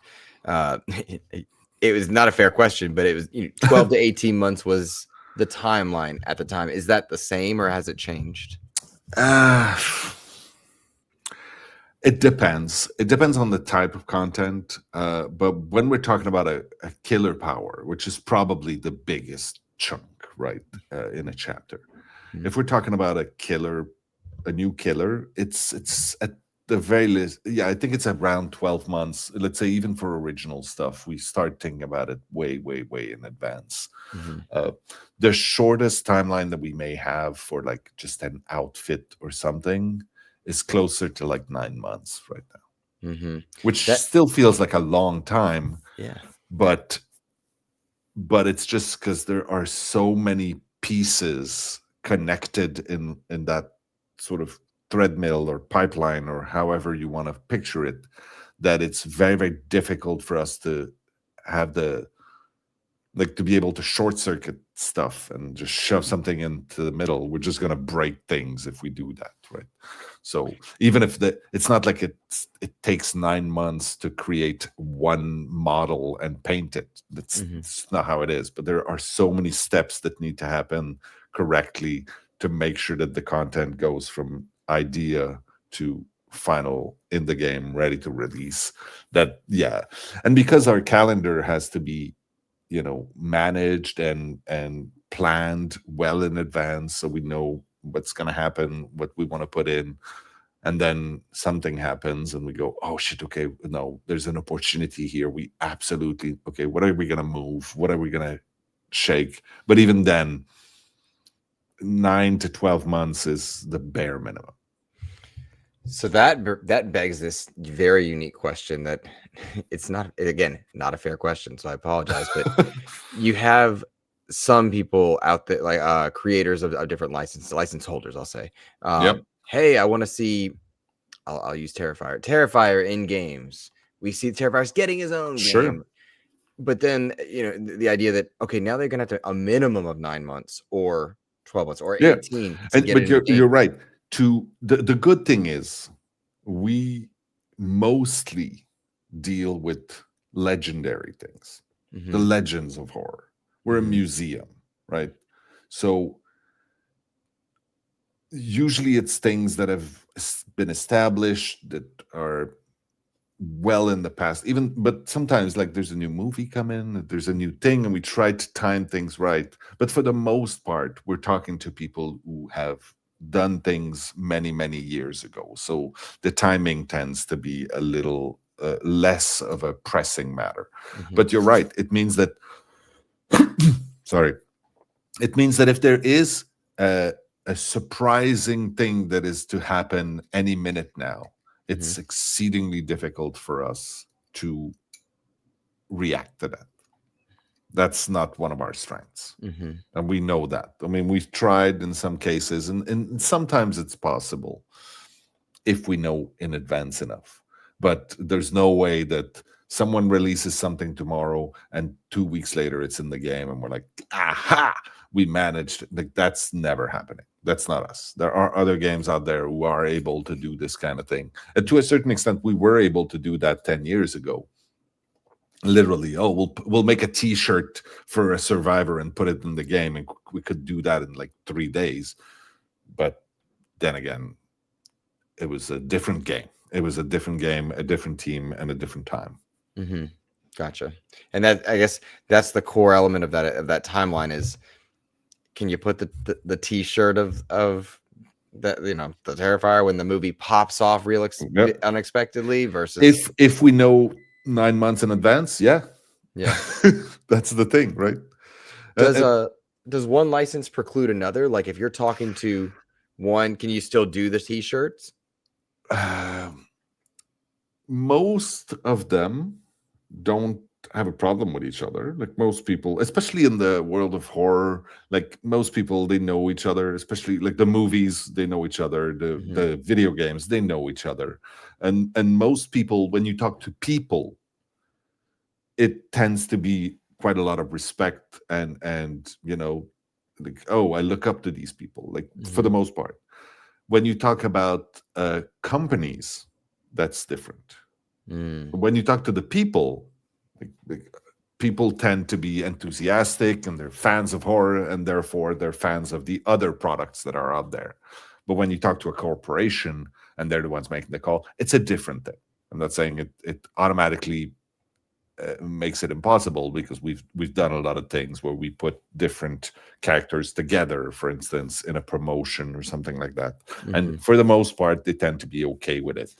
it was not a fair question, but it was 12 to 18 months was the timeline at the time. Is that the same or has it changed? Uh, it depends. It depends on the type of content. But when we're talking about a killer power, which is probably the biggest chunk, right, in a chapter. Mhm. If we're talking about a new killer, it's at the very least, yeah, I think it's around 12 months. Let's say even for original stuff, we start thinking about it way, way, way in advance. Mhm. The shortest timeline that we may have for like just an outfit or something is closer to like 9 months right now, Mhm. which That still feels like a long time, yeah. but it's just because there are so many pieces connected in that sort of treadmill or pipeline or however you want to picture it, that it's very, very difficult for us to have the like to be able to short circuit stuff and just shove something into the middle. We're just going to break things if we do that, right? So even if it's not like it takes 9 months to create one model and paint it. Mhm. That's not how it is. But there are so many steps that need to happen correctly to make sure that the content goes from idea to final in the game, ready to release. That yeah, and because our calendar has to be managed and planned well in advance, so we know what's going to happen, what we want to put in, and then something happens and we go, oh shit, okay, no, there's an opportunity here, we absolutely, okay, what are we going to move, what are we going to shake? But even then, 9 to 12 months is the bare minimum. So that begs this very unique question that it's not, again, not a fair question, so I apologize, but you have some people out there, like creators of different license holders, I'll say, Yep. hey, I want to see, I'll use Terrifier in games. We see Terrifier's getting his own Sure. game, but then the idea that, okay, now they're gonna have to a minimum of 9 months or 12 months or Yeah. 18 to And get but into the you're game. right. To the good thing is we mostly deal with legendary things, the Hmm. legends of horror. We're a Hmm. museum, right? So usually it's things that have been established, that are well in the past, even, but sometimes like there's a new movie coming, there's a new thing, and we try to time things right. But for the most part, we're talking to people who have done things many, many years ago. So the timing tends to be a little less of a pressing matter. Hmm. But you're right. It means that, sorry, it means that if there is a surprising thing that is to happen any minute now, Hmm. it's exceedingly difficult for us to react to that. That's not one of our strengths. Hmm. And we know that. I mean, we've tried in some cases, and sometimes it's possible if we know in advance enough. But there's no way that someone releases something tomorrow and 2 weeks later it's in the game and we're like, aha, we managed. Like, that's never happening. That's not us. There are other games out there who are able to do this kind of thing. And to a certain extent, we were able to do that 10 years ago. Literally, oh, we'll make a T-shirt for a survivor and put it in the game, and we could do that in like 3 days. But then again, it was a different game. It was a different game, a different team, and a different time. Hmm. Gotcha. And that, I guess, that's the core element of that timeline is, can you put the T-shirt of that, the Terrifier when the movie pops off real Yep. unexpectedly versus If we know 9 months in advance, yeah, yeah. that's the thing, right? Does And, does one license preclude another? Like if you're talking to one, can you still do the T-shirts? most of them don't have a problem with each other. Like most people, especially in the world of horror, like most people, they know each other. Especially like the movies, they know each other. The Hmm. the video games, they know each other. And most people, when you talk to people, it tends to be quite a lot of respect and like, oh, I look up to these people, like for Hmm. the most part. When you talk about that's different. Mm. When you talk to the people, like people tend to be enthusiastic and they're fans of horror, and therefore they're fans of the other products that are out there. But when you talk to a corporation and they're the ones making the call, it's a different thing. I'm not saying it automatically makes it impossible, because we've done a lot of things where we put different characters together, for instance, in a promotion or something like that. And for the most part, they tend to be okay with it.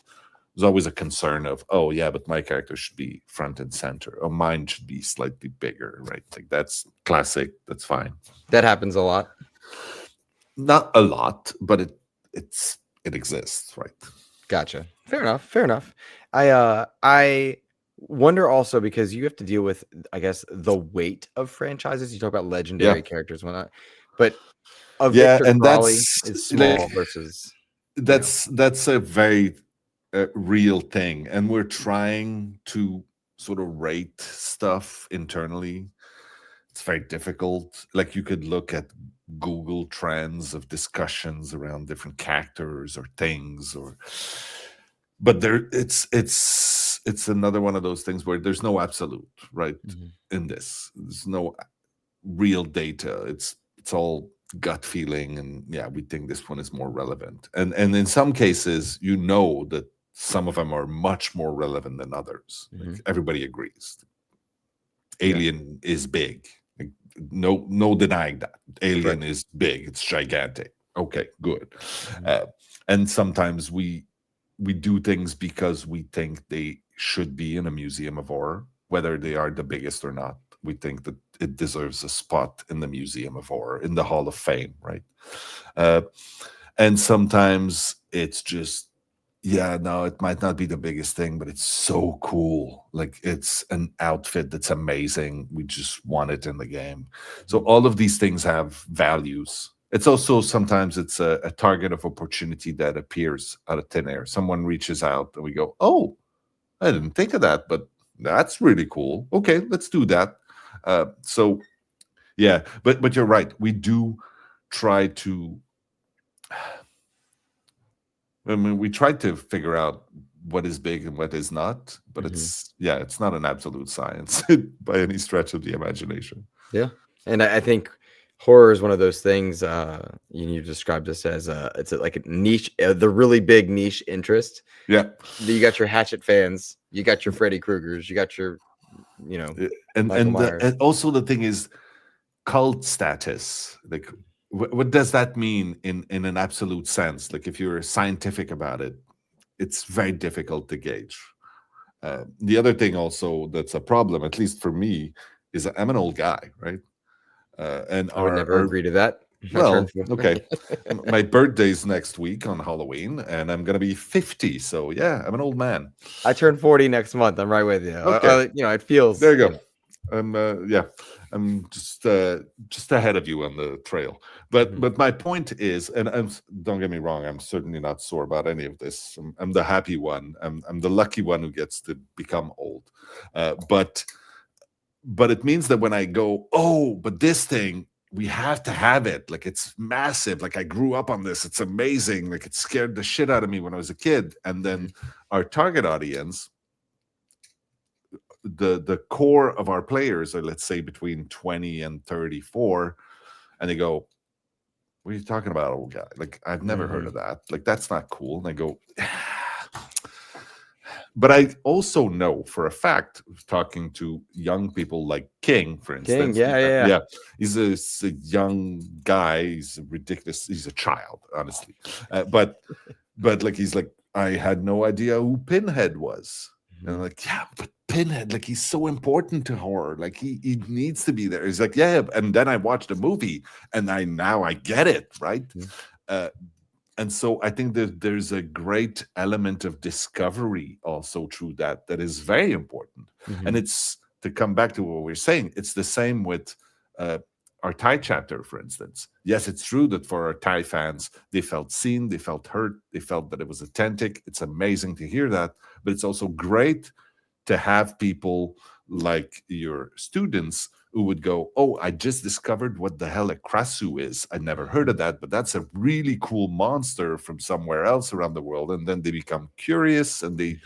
There's always a concern of, oh yeah, but my character should be front and center, or mine should be slightly bigger, right? Like that's classic. That's fine. That happens a lot. Not a lot, but it exists, right? Gotcha. Fair enough. Fair enough. I wonder also, because you have to deal with, I guess, the weight of franchises. You talk about legendary characters and whatnot, but a Victor and Crowley that's is small like, versus that's a very real thing, and we're trying to sort of rate stuff internally. It's very difficult. Like, you could look at Google trends of discussions around different characters or things, but there it's another one of those things where there's no absolute, right? In this, there's no real data. It's all gut feeling, and yeah, we think this one is more relevant. And in some cases, that some of them are much more relevant than others. Like, everybody agrees. Alien is big. Like, no denying that. Alien is big. It's gigantic. Okay, good. And sometimes we do things because we think they should be in a museum of horror, whether they are the biggest or not. We think that it deserves a spot in the Museum of Horror, in the Hall of Fame, right? And sometimes it's just, yeah, no, it might not be the biggest thing, but it's so cool. Like, it's an outfit that's amazing. We just want it in the game. So all of these things have values. It's also sometimes it's a target of opportunity that appears out of thin air. Someone reaches out and we go, oh, I didn't think of that, but that's really cool. Okay, let's do that. So yeah, but you're right. We do try to. I mean, we try to figure out what is big and what is not, but it's not an absolute science by any stretch of the imagination. Yeah, and I think horror is one of those things. You described this as it's like a niche, the really big niche interest. Yeah, you got your Hatchet fans, you got your Freddy Kruegers, you got your, and also the thing is cult status. Like, what does that mean in an absolute sense? Like, if you're scientific about it, it's very difficult to gauge. The other thing also that's a problem, at least for me, is I'm an old guy, right? And I would never agree to that. Well, okay. My birthday's next week on Halloween, and I'm gonna be 50. So yeah, I'm an old man. I turn 40 next month. I'm right with you. Okay. It feels. There you go. I'm just ahead of you on the trail. But my point is, and don't get me wrong, I'm certainly not sore about any of this. I'm the happy one. I'm the lucky one who gets to become old. But it means that when I go, oh, but this thing, we have to have it. Like, it's massive. Like, I grew up on this. It's amazing. Like, it scared the shit out of me when I was a kid. And then our target audience, the core of our players are, let's say, between 20 and 34, and they go, what are you talking about, old guy? Like, I've never heard of that. Like, that's not cool. And I go, but I also know for a fact, talking to young people like King, for instance. Yeah. He's a young guy. He's ridiculous. He's a child, honestly. But like, he's like, I had no idea who Pinhead was. And I'm like, yeah, but Pinhead, like, he's so important to horror. Like, he needs to be there. He's like, yeah. And then I watched the movie, and now I get it, right? And so I think that there's a great element of discovery also through that is very important. And it's, to come back to what we're saying, it's the same with our Thai chapter, for instance. Yes, it's true that for our Thai fans, they felt seen, they felt heard, they felt that it was authentic. It's amazing to hear that. But it's also great to have people like your students who would go, oh, I just discovered what the hell a Krasu is. I never heard of that, but that's a really cool monster from somewhere else around the world. And then they become curious and they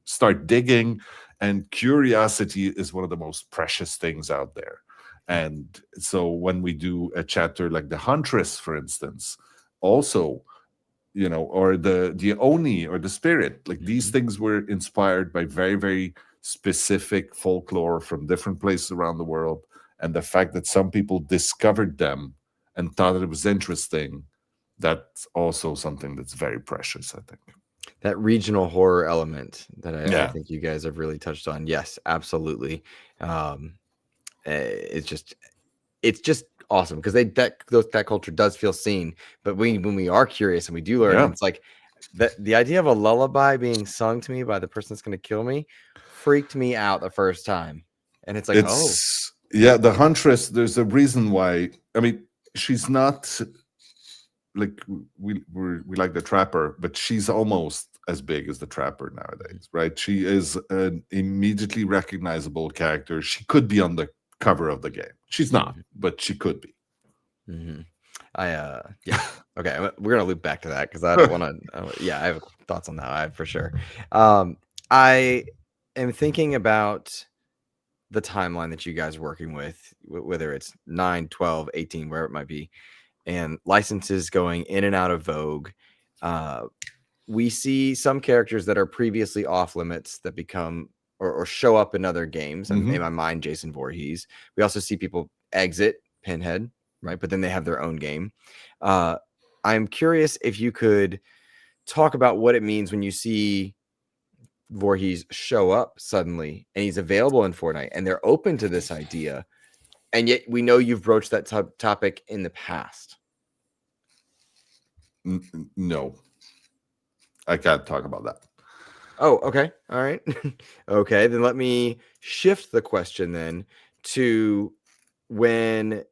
start digging. And curiosity is one of the most precious things out there. And so when we do a chapter like the Huntress, for instance, also, or the Oni or the Spirit, like these things were inspired by very, very specific folklore from different places around the world. And the fact that some people discovered them and thought it was interesting, that's also something that's very precious, I think. That regional horror element that I Yeah. think you guys have really touched on. Yes, absolutely. It's just awesome because that culture does feel seen. But when we are curious and we do learn, Yeah. and it's like the idea of a lullaby being sung to me by the person that's going to kill me freaked me out the first time. And it's like, oh, Yeah, the Huntress, there's a reason why. I mean, she's not like we like the Trapper, but she's almost as big as the Trapper nowadays, right? She is an immediately recognizable character. She could be on the cover of the game. She's not, but she could be. Yeah. Okay, we're gonna loop back to that because I don't want to. Yeah, I have thoughts on that. For sure. I am thinking about the timeline that you guys are working with, whether it's 9, 12, 18, wherever it might be, and licenses going in and out of vogue. We see some characters that are previously off limits that become or show up in other games. And in my mind, Jason Voorhees. We also see people exit Pinhead, right? But then they have their own game. I'm curious if you could talk about what it means when you see Voorhees show up suddenly and he's available in Fortnite and they're open to this idea. And yet we know you've broached that topic in the past. No, I can't talk about that. Oh, okay. All right. Okay, then let me shift the question then to when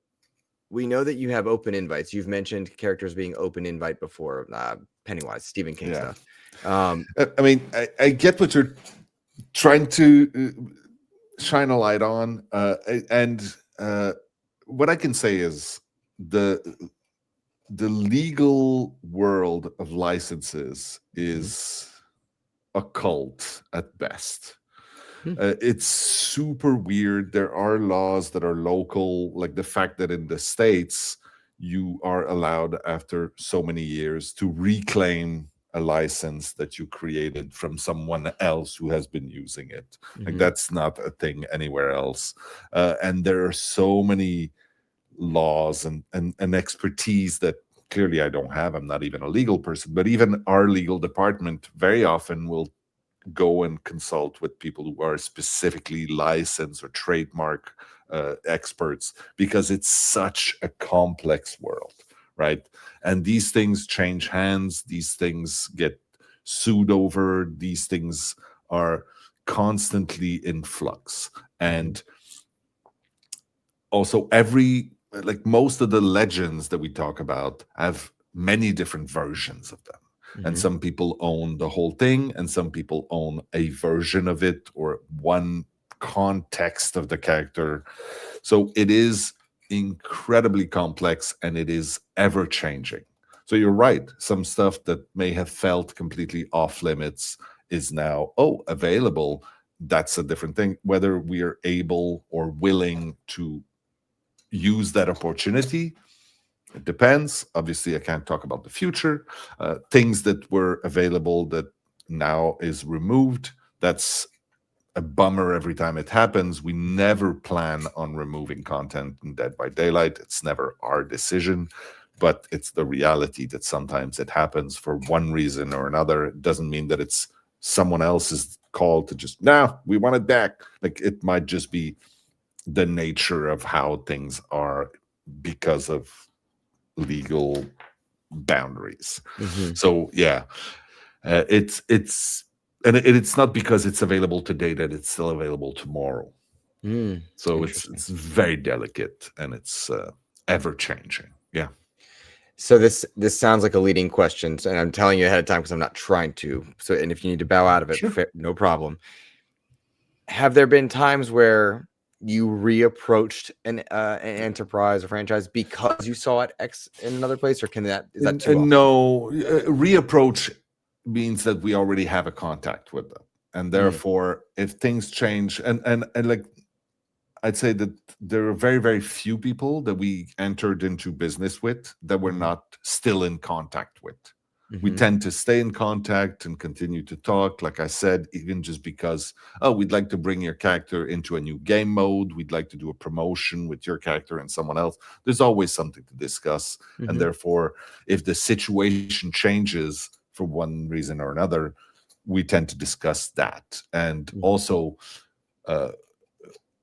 we know that you have open invites. You've mentioned characters being open invite before, Pennywise, Stephen King stuff. I mean, I get what you're trying to shine a light on, and what I can say is the legal world of licenses is a cult at best. It's super weird. There are laws that are local, like the fact that in the States, you are allowed after so many years to reclaim a license that you created from someone else who has been using it. Like that's not a thing anywhere else. And there are so many laws and expertise that clearly I don't have. I'm not even a legal person, but even our legal department very often will go and consult with people who are specifically licensed or trademark experts because it's such a complex world, right? And these things change hands, these things get sued over, these things are constantly in flux. And also like most of the legends that we talk about have many different versions of them. And some people own the whole thing, and some people own a version of it or one context of the character. So it is incredibly complex and it is ever changing. So you're right. Some stuff that may have felt completely off limits is now, available. That's a different thing. Whether we are able or willing to use that opportunity, it depends. Obviously, I can't talk about the future. Things that were available that now is removed, that's a bummer every time it happens. We never plan on removing content in Dead by Daylight. It's never our decision, but it's the reality that sometimes it happens for one reason or another. It doesn't mean that it's someone else's call to just, no, we want it back. Like it might just be the nature of how things are because of legal boundaries. So yeah, it's not because it's available today that it's still available tomorrow. So it's very delicate and it's ever changing. Yeah. So this sounds like a leading question, and I'm telling you ahead of time because I'm not trying to. So, and if you need to bow out of it, no problem. Have there been times where you reapproached an enterprise or franchise because you saw it in another place, or is that too often? No, reapproach means that we already have a contact with them. and Mm, therefore, if things change, and like I'd say that there are very, very few people that we entered into business with that we're mhm, not still in contact with. We mhm, tend to stay in contact and continue to talk, like I said, even just because, oh, we'd like to bring your character into a new game mode. We'd like to do a promotion with your character and someone else. There's always something to discuss. And mhm, therefore, if the situation changes for one reason or another, we tend to discuss that. And mhm, also, uh,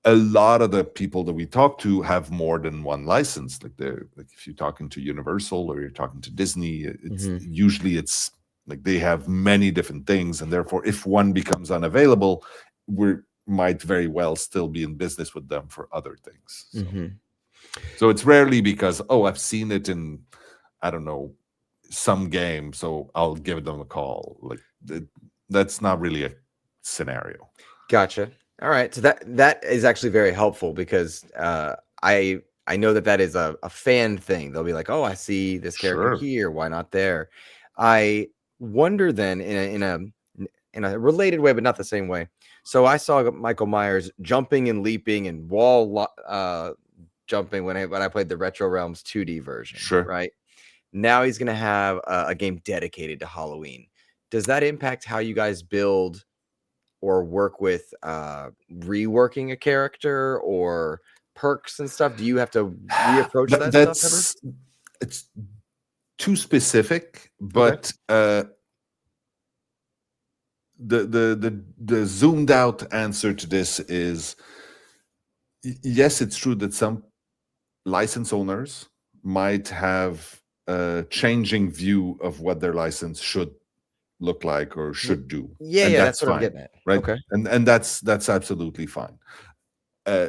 a lot of the people that we talk to have more than one license. Like they're like if you're talking to Universal or you're talking to Disney, it's mhm, usually it's like they have many different things, and therefore, if one becomes unavailable, we might very well still be in business with them for other things. mhm. So it's rarely because I've seen it in I don't know some game, so I'll give them a call. Like that's not really a scenario. Gotcha. All right. So that is actually very helpful because I know that that is a fan thing. They'll be like, "Oh, I see this character Sure, here. Why not there?" I wonder then in a related way, but not the same way. So I saw Michael Myers jumping and leaping and jumping when I played the Retro Realms 2D version, sure. right? Now he's gonna have a game dedicated to Halloween. Does that impact how you guys build or work with reworking a character or perks and stuff? Do you have to reapproach that stuff ever? That's it's too specific, Okay. but the zoomed out answer to this is yes, it's true that some license owners might have a changing view of what their license should look like or W- should do, Yeah, and yeah, that's that's what I'm fine, getting at. right? Okay. And that's absolutely fine.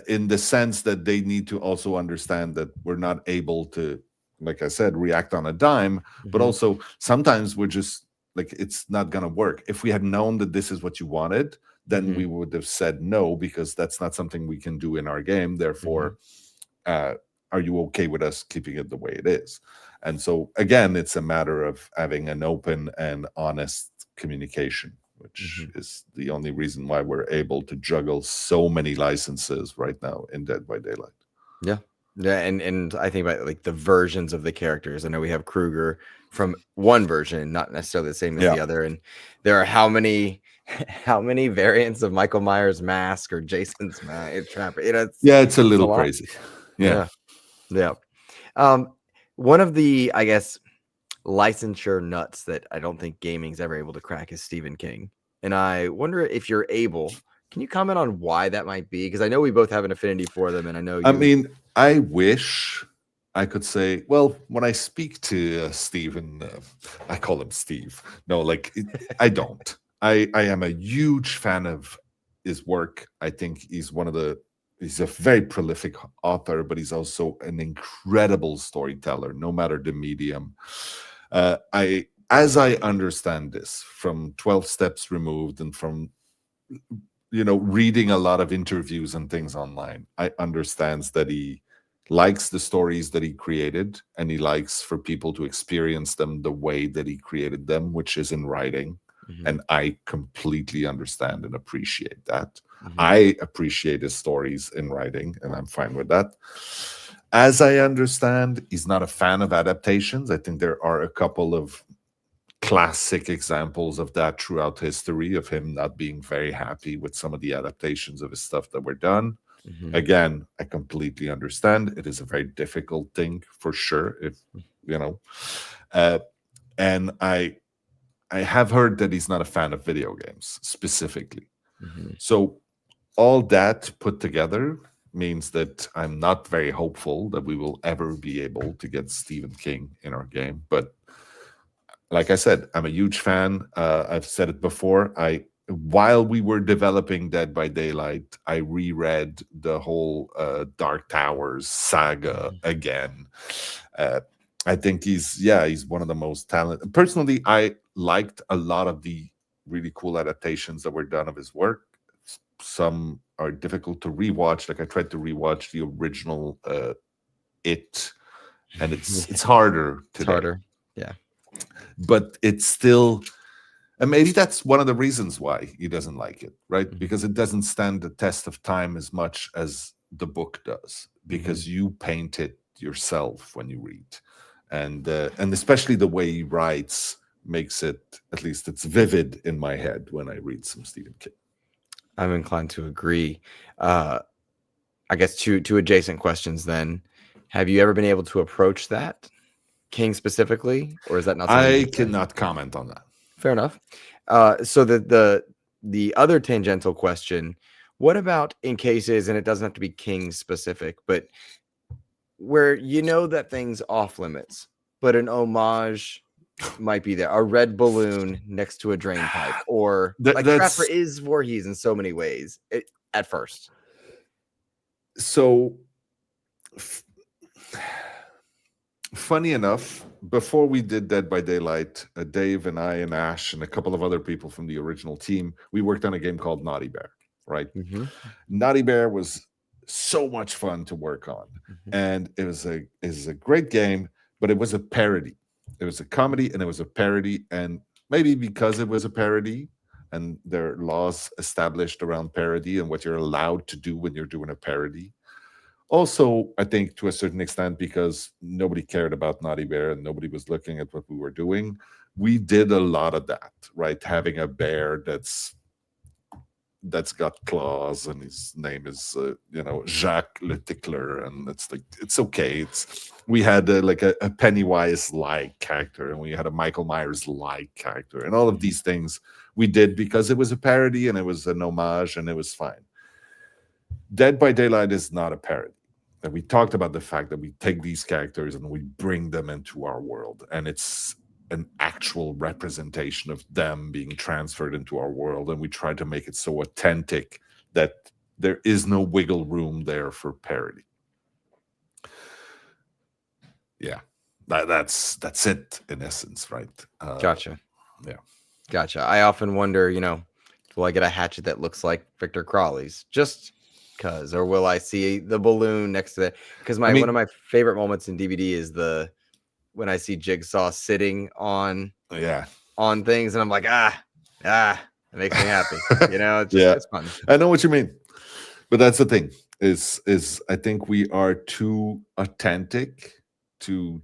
In the sense that they need to also understand that we're not able to, like I said, react on a dime, but Hmm. also sometimes we're just like, it's not going to work. If we had known that this is what you wanted, then Hmm. we would have said no, because that's not something we can do in our game. Hmm. Therefore, uh, are you okay with us keeping it the way it is? And so, again, it's a matter of having an open and honest communication, which Hmm. is the only reason why we're able to juggle so many licenses right now in Dead by Daylight. Yeah. Yeah, and I think about like the versions of the characters. I know we have Kruger from one version, not necessarily the same as Yeah. the other. And there are how many how many variants of Michael Myers mask or Jason's mask trapper? Yeah, it's a It's a little lot. crazy. Yeah. Yeah. Yeah. One of the, I guess, licensure nuts that I don't think gaming's ever able to crack is Stephen King. And I wonder if you're able, can you comment on why that might be? Because I know we both have an affinity for them, and I know I you. mean, I wish I could say, well, when I speak to Steven, I call him Steve. No, like, I don't. I am a huge fan of his work. I think he's a very prolific author, but he's also an incredible storyteller, no matter the medium. As I understand this from 12 Steps Removed and from reading a lot of interviews and things online, I understands that he likes the stories that he created, and he likes for people to experience them the way that he created them, which is in writing. Mhm, And I completely understand and appreciate that. mhm, I appreciate his stories in writing, and I'm fine with that. As I understand, he's not a fan of adaptations. I think there are a couple of classic examples of that throughout history, of him not being very happy with some of the adaptations of his stuff that were done. mhm, Again, I completely understand. It is a very difficult thing for sure. If you know, uh, and I have heard that he's not a fan of video games specifically. mhm, So all that put together means that I'm not very hopeful that we will ever be able to get Stephen King in our game. But like I said, I'm a huge fan. I've said it before. While we were developing Dead by Daylight, I reread the whole Dark Towers saga mhm, again. Uh, I think he's one of the most talented. Personally, I liked a lot of the really cool adaptations that were done of his work. Some are difficult to rewatch. Like I tried to rewatch the original It, and it's Yeah, it's harder it's today, harder. Yeah. but it's still And maybe that's one of the reasons why he doesn't like it, right? Mhm. Because it doesn't stand the test of time as much as the book does, Mhm. because you paint it yourself when you read, and especially the way he writes makes it, at least it's vivid in my head when I read some Stephen King. I'm inclined to agree. Uh, I guess two adjacent questions then. Have you ever been able to approach that King specifically, or is that not something I you've done? cannot comment on that. Fair enough. So the other tangential question: what about in cases, and it doesn't have to be King specific, but where you know that thing's off limits, but an homage might be there, a red balloon next to a drain pipe, or like Trapper That's is Voorhees in so many ways at first. so f- funny enough. Before we did Dead by Daylight, Dave and I and Ash and a couple of other people from the original team, we worked on a game called Naughty Bear, right? Mm-hmm. Naughty Bear was so much fun to work on, Mm-hmm. and it was a great game, but it was a parody. It was a comedy and it was a parody, and maybe because it was a parody, and there are laws established around parody and what you're allowed to do when you're doing a parody. Also, I think to a certain extent, because nobody cared about Naughty Bear and nobody was looking at what we were doing, we did a lot of that, right? Having a bear that's got claws and his name is Jacques Le Tickler, and it's like it's okay. It's we had like a Pennywise like character, and we had a Michael Myers like character, and all of these things we did because it was a parody and it was an homage and it was fine. Dead by Daylight is not a parody. And we talked about the fact that we take these characters and we bring them into our world, and it's an actual representation of them being transferred into our world, and we try to make it so authentic that there is no wiggle room there for parody. Yeah, that's it in essence, right? Gotcha. Yeah. Gotcha. I often wonder, will I get a hatchet that looks like Victor Crawley's just because, or will I see the balloon next to it? Because I one of mean, my favorite moments in DVD is when I see Jigsaw sitting yeah. on things, and I'm like, it makes me happy. Yeah, It's fun. I know what you mean, but that's the thing, is I think we are too authentic to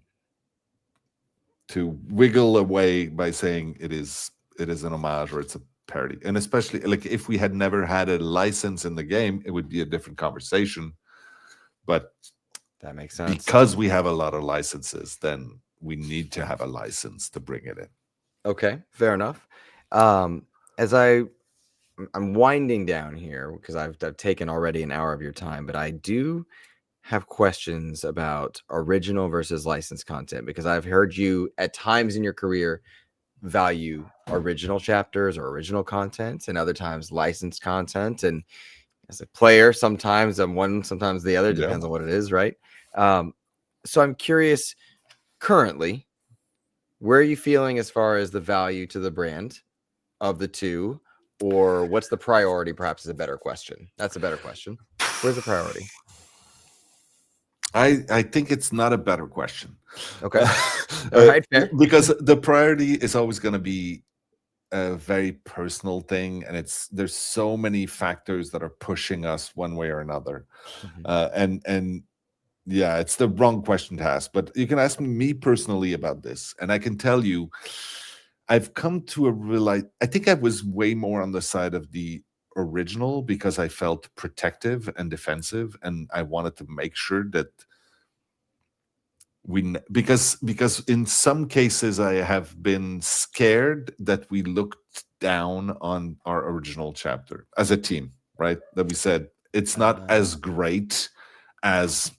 wiggle away by saying it is an homage or it's a parody. And especially like if we had never had a license in the game, it would be a different conversation. But That makes sense. because we have a lot of licenses, then we need to have a license to bring it in. Okay, fair enough. As I'm winding down here because I've taken already an hour of your time, but I do have questions about original versus licensed content because I've heard you at times in your career value original chapters or original content, and other times licensed content. And as a player, sometimes I'm one, sometimes the other, Yeah. depends on what it is, right? Um, so I'm curious, currently, where are you feeling as far as the value to the brand of the two, or what's the priority? Perhaps is a better question. That's a better question. Where's the priority? I think it's not a better question. Okay. All Uh, right, fair. because the priority is always going to be a very personal thing, and there's so many factors that are pushing us one way or another. Mhm. And yeah, it's the wrong question to ask, but you can ask me personally about this, and I can tell you I've come to a I think I was way more on the side of the original because I felt protective and defensive, and I wanted to make sure that because in some cases I have been scared that we looked down on our original chapter as a team, right? That we said it's not as great as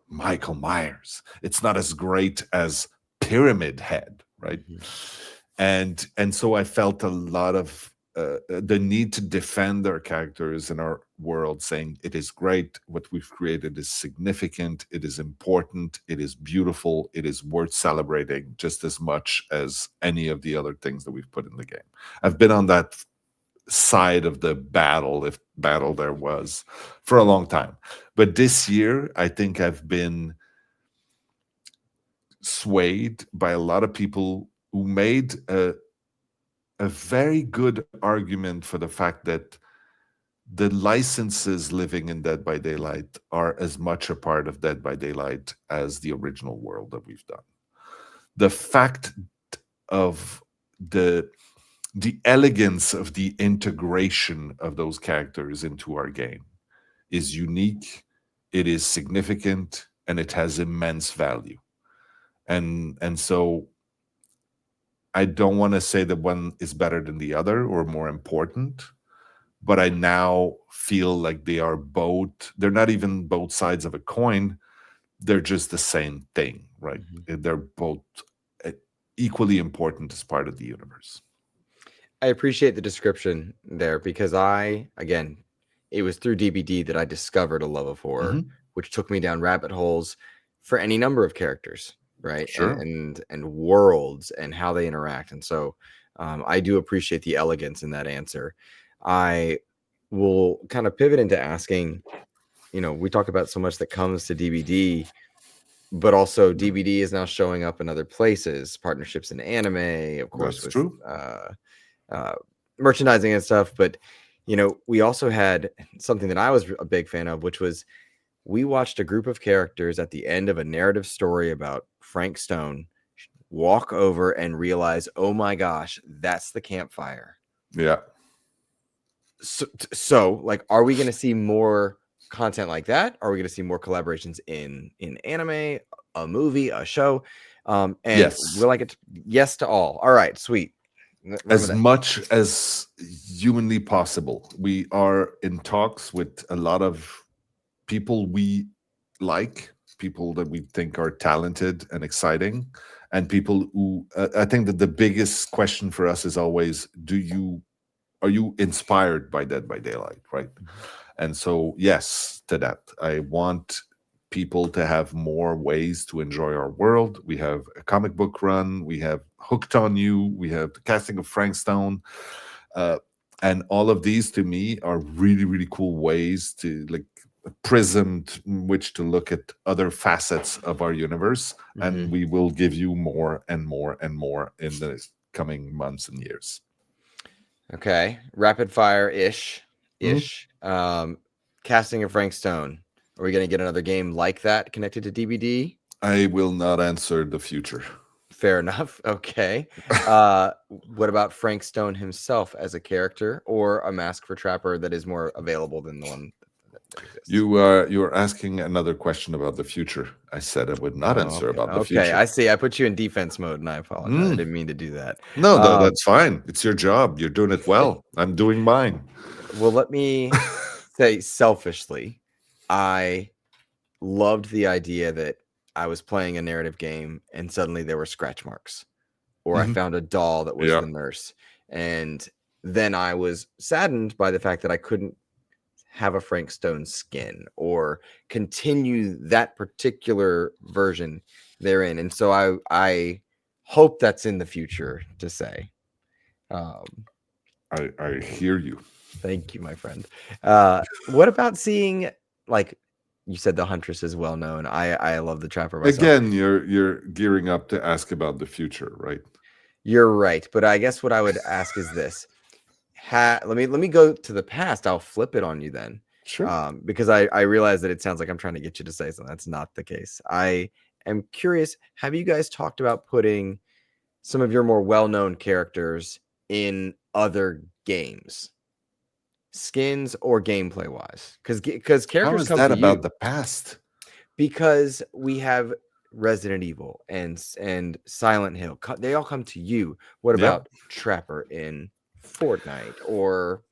Michael Myers. It's not as great as Pyramid Head, right? Mhm. And so I felt a lot of the need to defend our characters in our world, saying it is great, what we've created is significant, it is important, it is beautiful, it is worth celebrating just as much as any of the other things that we've put in the game. I've been on that side of the battle, if battle there was, for a long time. But this year, I think I've been swayed by a lot of people who made a very good argument for the fact that the licenses living in Dead by Daylight are as much a part of Dead by Daylight as the original world that we've done. The fact of the elegance of the integration of those characters into our game is unique, it is significant, and it has immense value. And so I don't want to say that one is better than the other or more important, but I now feel like they are both, they're not even both sides of a coin, they're just the same thing, right? Mhm. They're both uh, equally important as part of the universe. I appreciate the description there because again, it was through DBD that I discovered a love of horror, Hmm. which took me down rabbit holes for any number of characters, right? Sure. And worlds and how they interact. And so I do appreciate the elegance in that answer. I will kind of pivot into asking, we talk about so much that comes to DBD, but also DBD is now showing up in other places, partnerships in anime, of course, That's with true. uh, merchandising and stuff. But we also had something that I was a big fan of, which was we watched a group of characters at the end of a narrative story about Frank Stone walk over and realize, oh my gosh, that's the campfire. Yeah. So like, are we going to see more content like that? Are we going to see more collaborations in anime, a movie, a show? And we're Yes. like, yes to all. All right, sweet. Remember As that. much as humanly possible. We are in talks with a lot of people we like, people that we think are talented and exciting, and people who I think that the biggest question for us is always, are you inspired by Dead by Daylight, right? And so, yes, to that. I want people to have more ways to enjoy our world. We have a comic book run, we have Hooked on You, we have the casting of Frank Stone. Uh, and all of these to me are really, really cool ways to like a prism in which to look at other facets of our universe. And Mhm. we will give you more and more and more in the coming months and years. Okay, rapid fire ish Mm, ish. Casting of Frank Stone. Are we gonna get another game like that connected to DBD? I will not answer the future. Fair enough. Okay. What about Frank Stone himself as a character, or a Mask for Trapper that is more available than the one that exists? You are asking another question about the future. I said I would not Oh, answer okay. about the Okay, future. I see. I put you in defense mode, and I apologize. I Mm, didn't mean to do that. no, Um, that's fine. It's your job. You're doing it well. I'm doing mine. well, let me say selfishly, I loved the idea that I was playing a narrative game and suddenly there were scratch marks, or I Mhm. found a doll that was Yeah, the nurse. And then I was saddened by the fact that I couldn't have a Frank Stone skin or continue that particular version therein. And so I hope that's in the future to say. Um, I hear you. Thank you, my friend. What about seeing, like you said, the Huntress is well known. I love the Trapper myself. Again, you're gearing up to ask about the future, right? You're right, but I guess what I would ask is this: let me go to the past. I'll flip it on you then, Sure. because I realize that it sounds like I'm trying to get you to say something. That's not the case. I am curious. Have you guys talked about putting some of your more well-known characters in other games, skins or gameplay wise? Because How characters is come that to about you the past? because we have Resident Evil and Silent Hill. They all come to you. What Yep. about Trapper in Fortnite, or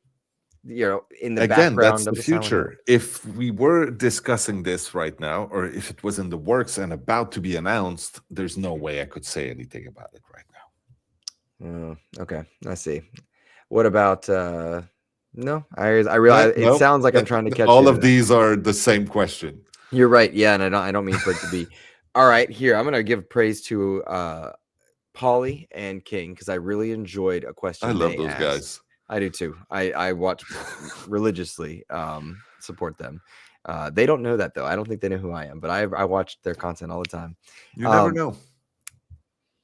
in the Again, that's background the of the Silent Hill? future. If we were discussing this right now, or if it was in the works and about to be announced, there's no way I could say anything about it right Okay, I see. What about no, I now. realize it No, sounds like I'm trying to catch all you to of that. these are the same question. You're right. Yeah, and I don't mean for it to be. All right, here I'm gonna give praise to Polly and King because I really enjoyed a I question love they those asked. guys. I do too. I watch religiously, support them. They don't know that though. I don't think they know who I am, but I watch their content all the time. You never Um, know.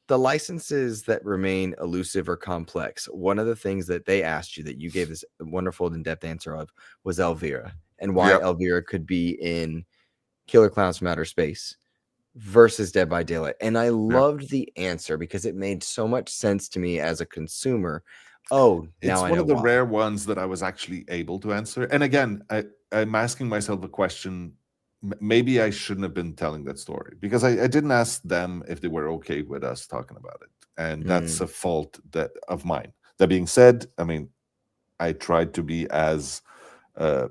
the licenses that remain elusive or complex, one of the things that they asked you that you gave this wonderful in-depth answer of was Elvira, and why Yeah, Elvira could be in Killer Clowns from Outer Space versus Dead by Daylight. And I yeah. loved the answer because it made so much sense to me as a consumer. Oh, now It's I one know of the why. rare ones that I was actually able to answer. And again, I'm asking myself the question, maybe I shouldn't have been telling that story because I didn't ask them if they were okay with us talking about it. And that's a fault that of mine. That being said, I mean, I tried to be as uh,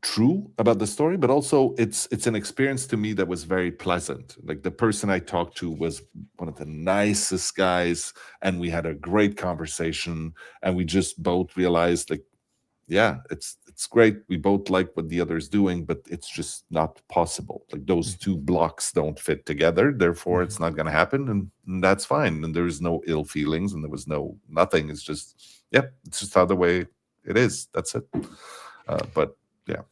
true about the story, but also it's an experience to me that was very pleasant. Like the person I talked to was one of the nicest guys, and we had a great conversation, and we just both realized, like, yeah, it's great. We both like what the other is doing, but it's just not possible. Like those two blocks don't fit together, therefore it's not going to happen, and that's fine. And there is no ill feelings, and there was no nothing. It's just, yeah, it's just how the way it is. That's it. But yeah.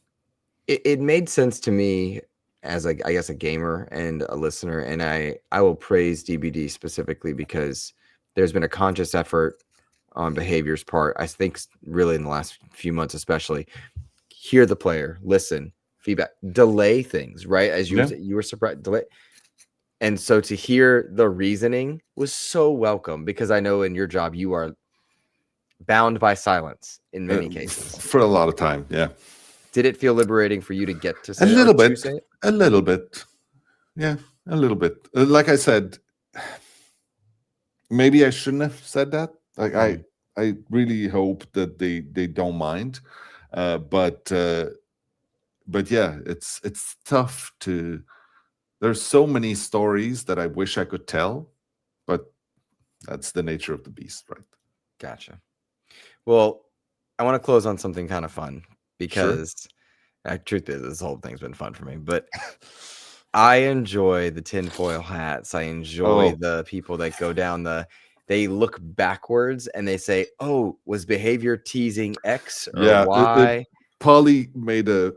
It made sense to me as I guess a gamer and a listener, and I will praise DBD specifically because there's been a conscious effort on Behavior's part. I think really in the last few months, especially, hear the player, listen, feedback, delay things, right? As Yeah. you were surprised, delay. And so to hear the reasoning was so welcome because I know in your job you are bound by silence in many cases. For a lot of time, yeah. Did it feel liberating for you to get to A say it or little to bit, say it? a little bit, yeah, a little bit. Like I said, maybe I shouldn't have said that. Like Mhm. I really hope that they don't mind, uh, but uh, but yeah, it's tough to. There's so many stories that I wish I could tell, but that's the nature of the beast, right? Gotcha. Well, I want to close on something kind of fun Sure. because truth is this whole thing's been fun for me, but I enjoy the tinfoil hats. I enjoy Oh the people that go down they look backwards and they say, "Oh, was Behavior teasing X or yeah, Y?" Polly made a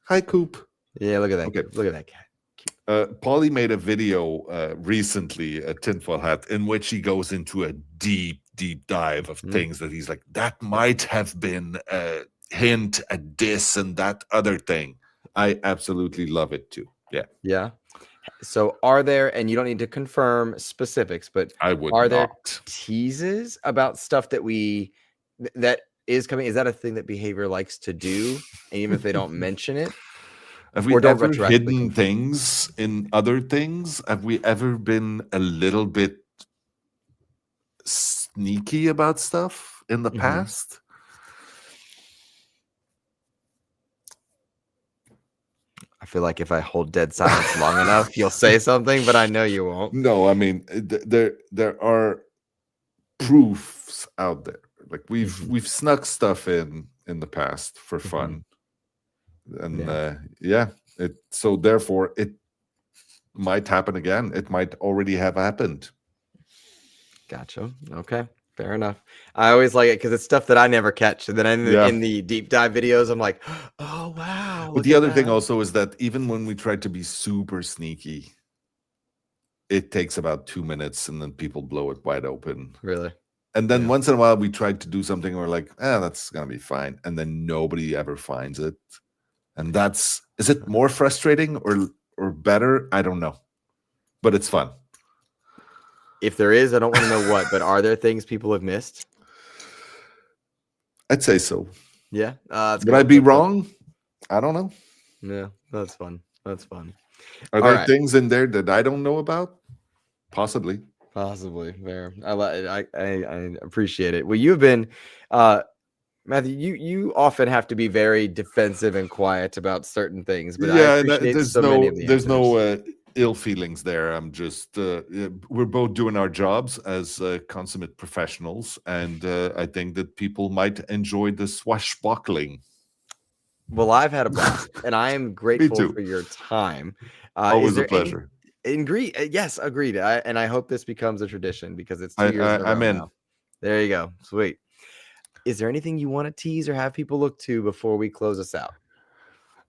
hi Coop. Yeah, look at that. Okay, Look at that cat. Paulie made a video recently, a tinfoil hat, in which he goes into a deep, deep dive of Mhm. things that he's like, that might have been a hint at this and that other thing. I absolutely love it too. Yeah, Yeah. So are there, and you don't need to confirm specifics, but I would are there not. teases about stuff that that is coming? Is that a thing that Behavior likes to do? And even if they don't mention it Have or we don't ever retroactively hidden confirm? things in other things? Have we ever been a little bit sneaky about stuff in the Mhm. past? I feel like if I hold dead silence long enough, you'll say something, but I know you won't. No, I mean there are proofs out there. Like Mhm. we've snuck stuff in the past for Mhm. fun, and Yeah. yeah, it so therefore it might happen again. It might already have happened. Gotcha. Okay. Fair enough. I always like it because it's stuff that I never catch. And then Yeah. in the deep dive videos, I'm like, oh wow, But look the at other thing that. also is that even when we try to be super sneaky, it takes about 2 minutes, and then people blow it wide open. Really? And then Yeah. once in a while, we tried to do something, and we're like, that's gonna be fine, and then nobody ever finds it. And that's is it more frustrating or better? I don't know, but it's fun. If there is, I don't want to know what, but are there things people have missed? I'd say so. Yeah. That's Would I good. be That's fun. wrong? I don't know. Yeah. That's fun. That's fun. Are All there right. things in there that I don't know about? Possibly. Possibly fair. I appreciate it. Well, you've been Matthew, you often have to be very defensive and quiet about certain things, but I Yeah, and appreciate there's so many of the no answers. ill feelings there. I'm just yeah, we're both doing our jobs as consummate professionals, and I think that people might enjoy the swashbuckling. Well, I've had a blast, and I am Me grateful too. for your time. Is Always a there any pleasure. agree? Yes, agreed. And I hope this becomes a tradition because it's I, 2 years in a I'm row in. now. There you go. Sweet. Is there anything you want to tease or have people look to before we close us out?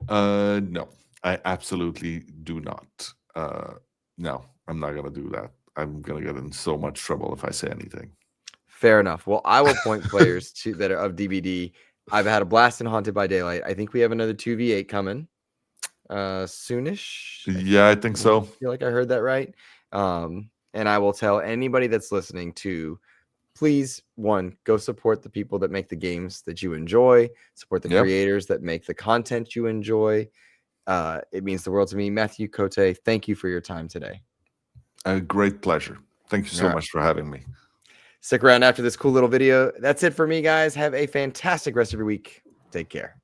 No, I absolutely do not. No, I'm not gonna do that. I'm gonna get in so much trouble if I say anything. Fair enough. Well, I will point players to that are of DBD. I've had a blast in Haunted by Daylight. I think we have another 2v8 coming soonish. Yeah, I think so. Feel like I heard that right. And I will tell anybody that's listening to please, one, go support the people that make the games that you enjoy, support the Yep. creators that make the content you enjoy. It means the world to me. Mathieu Cote, thank you for your time today. A great pleasure. Thank you so much for having me. Stick around after this cool little video. That's it for me, guys. Have a fantastic rest of your week. Take care.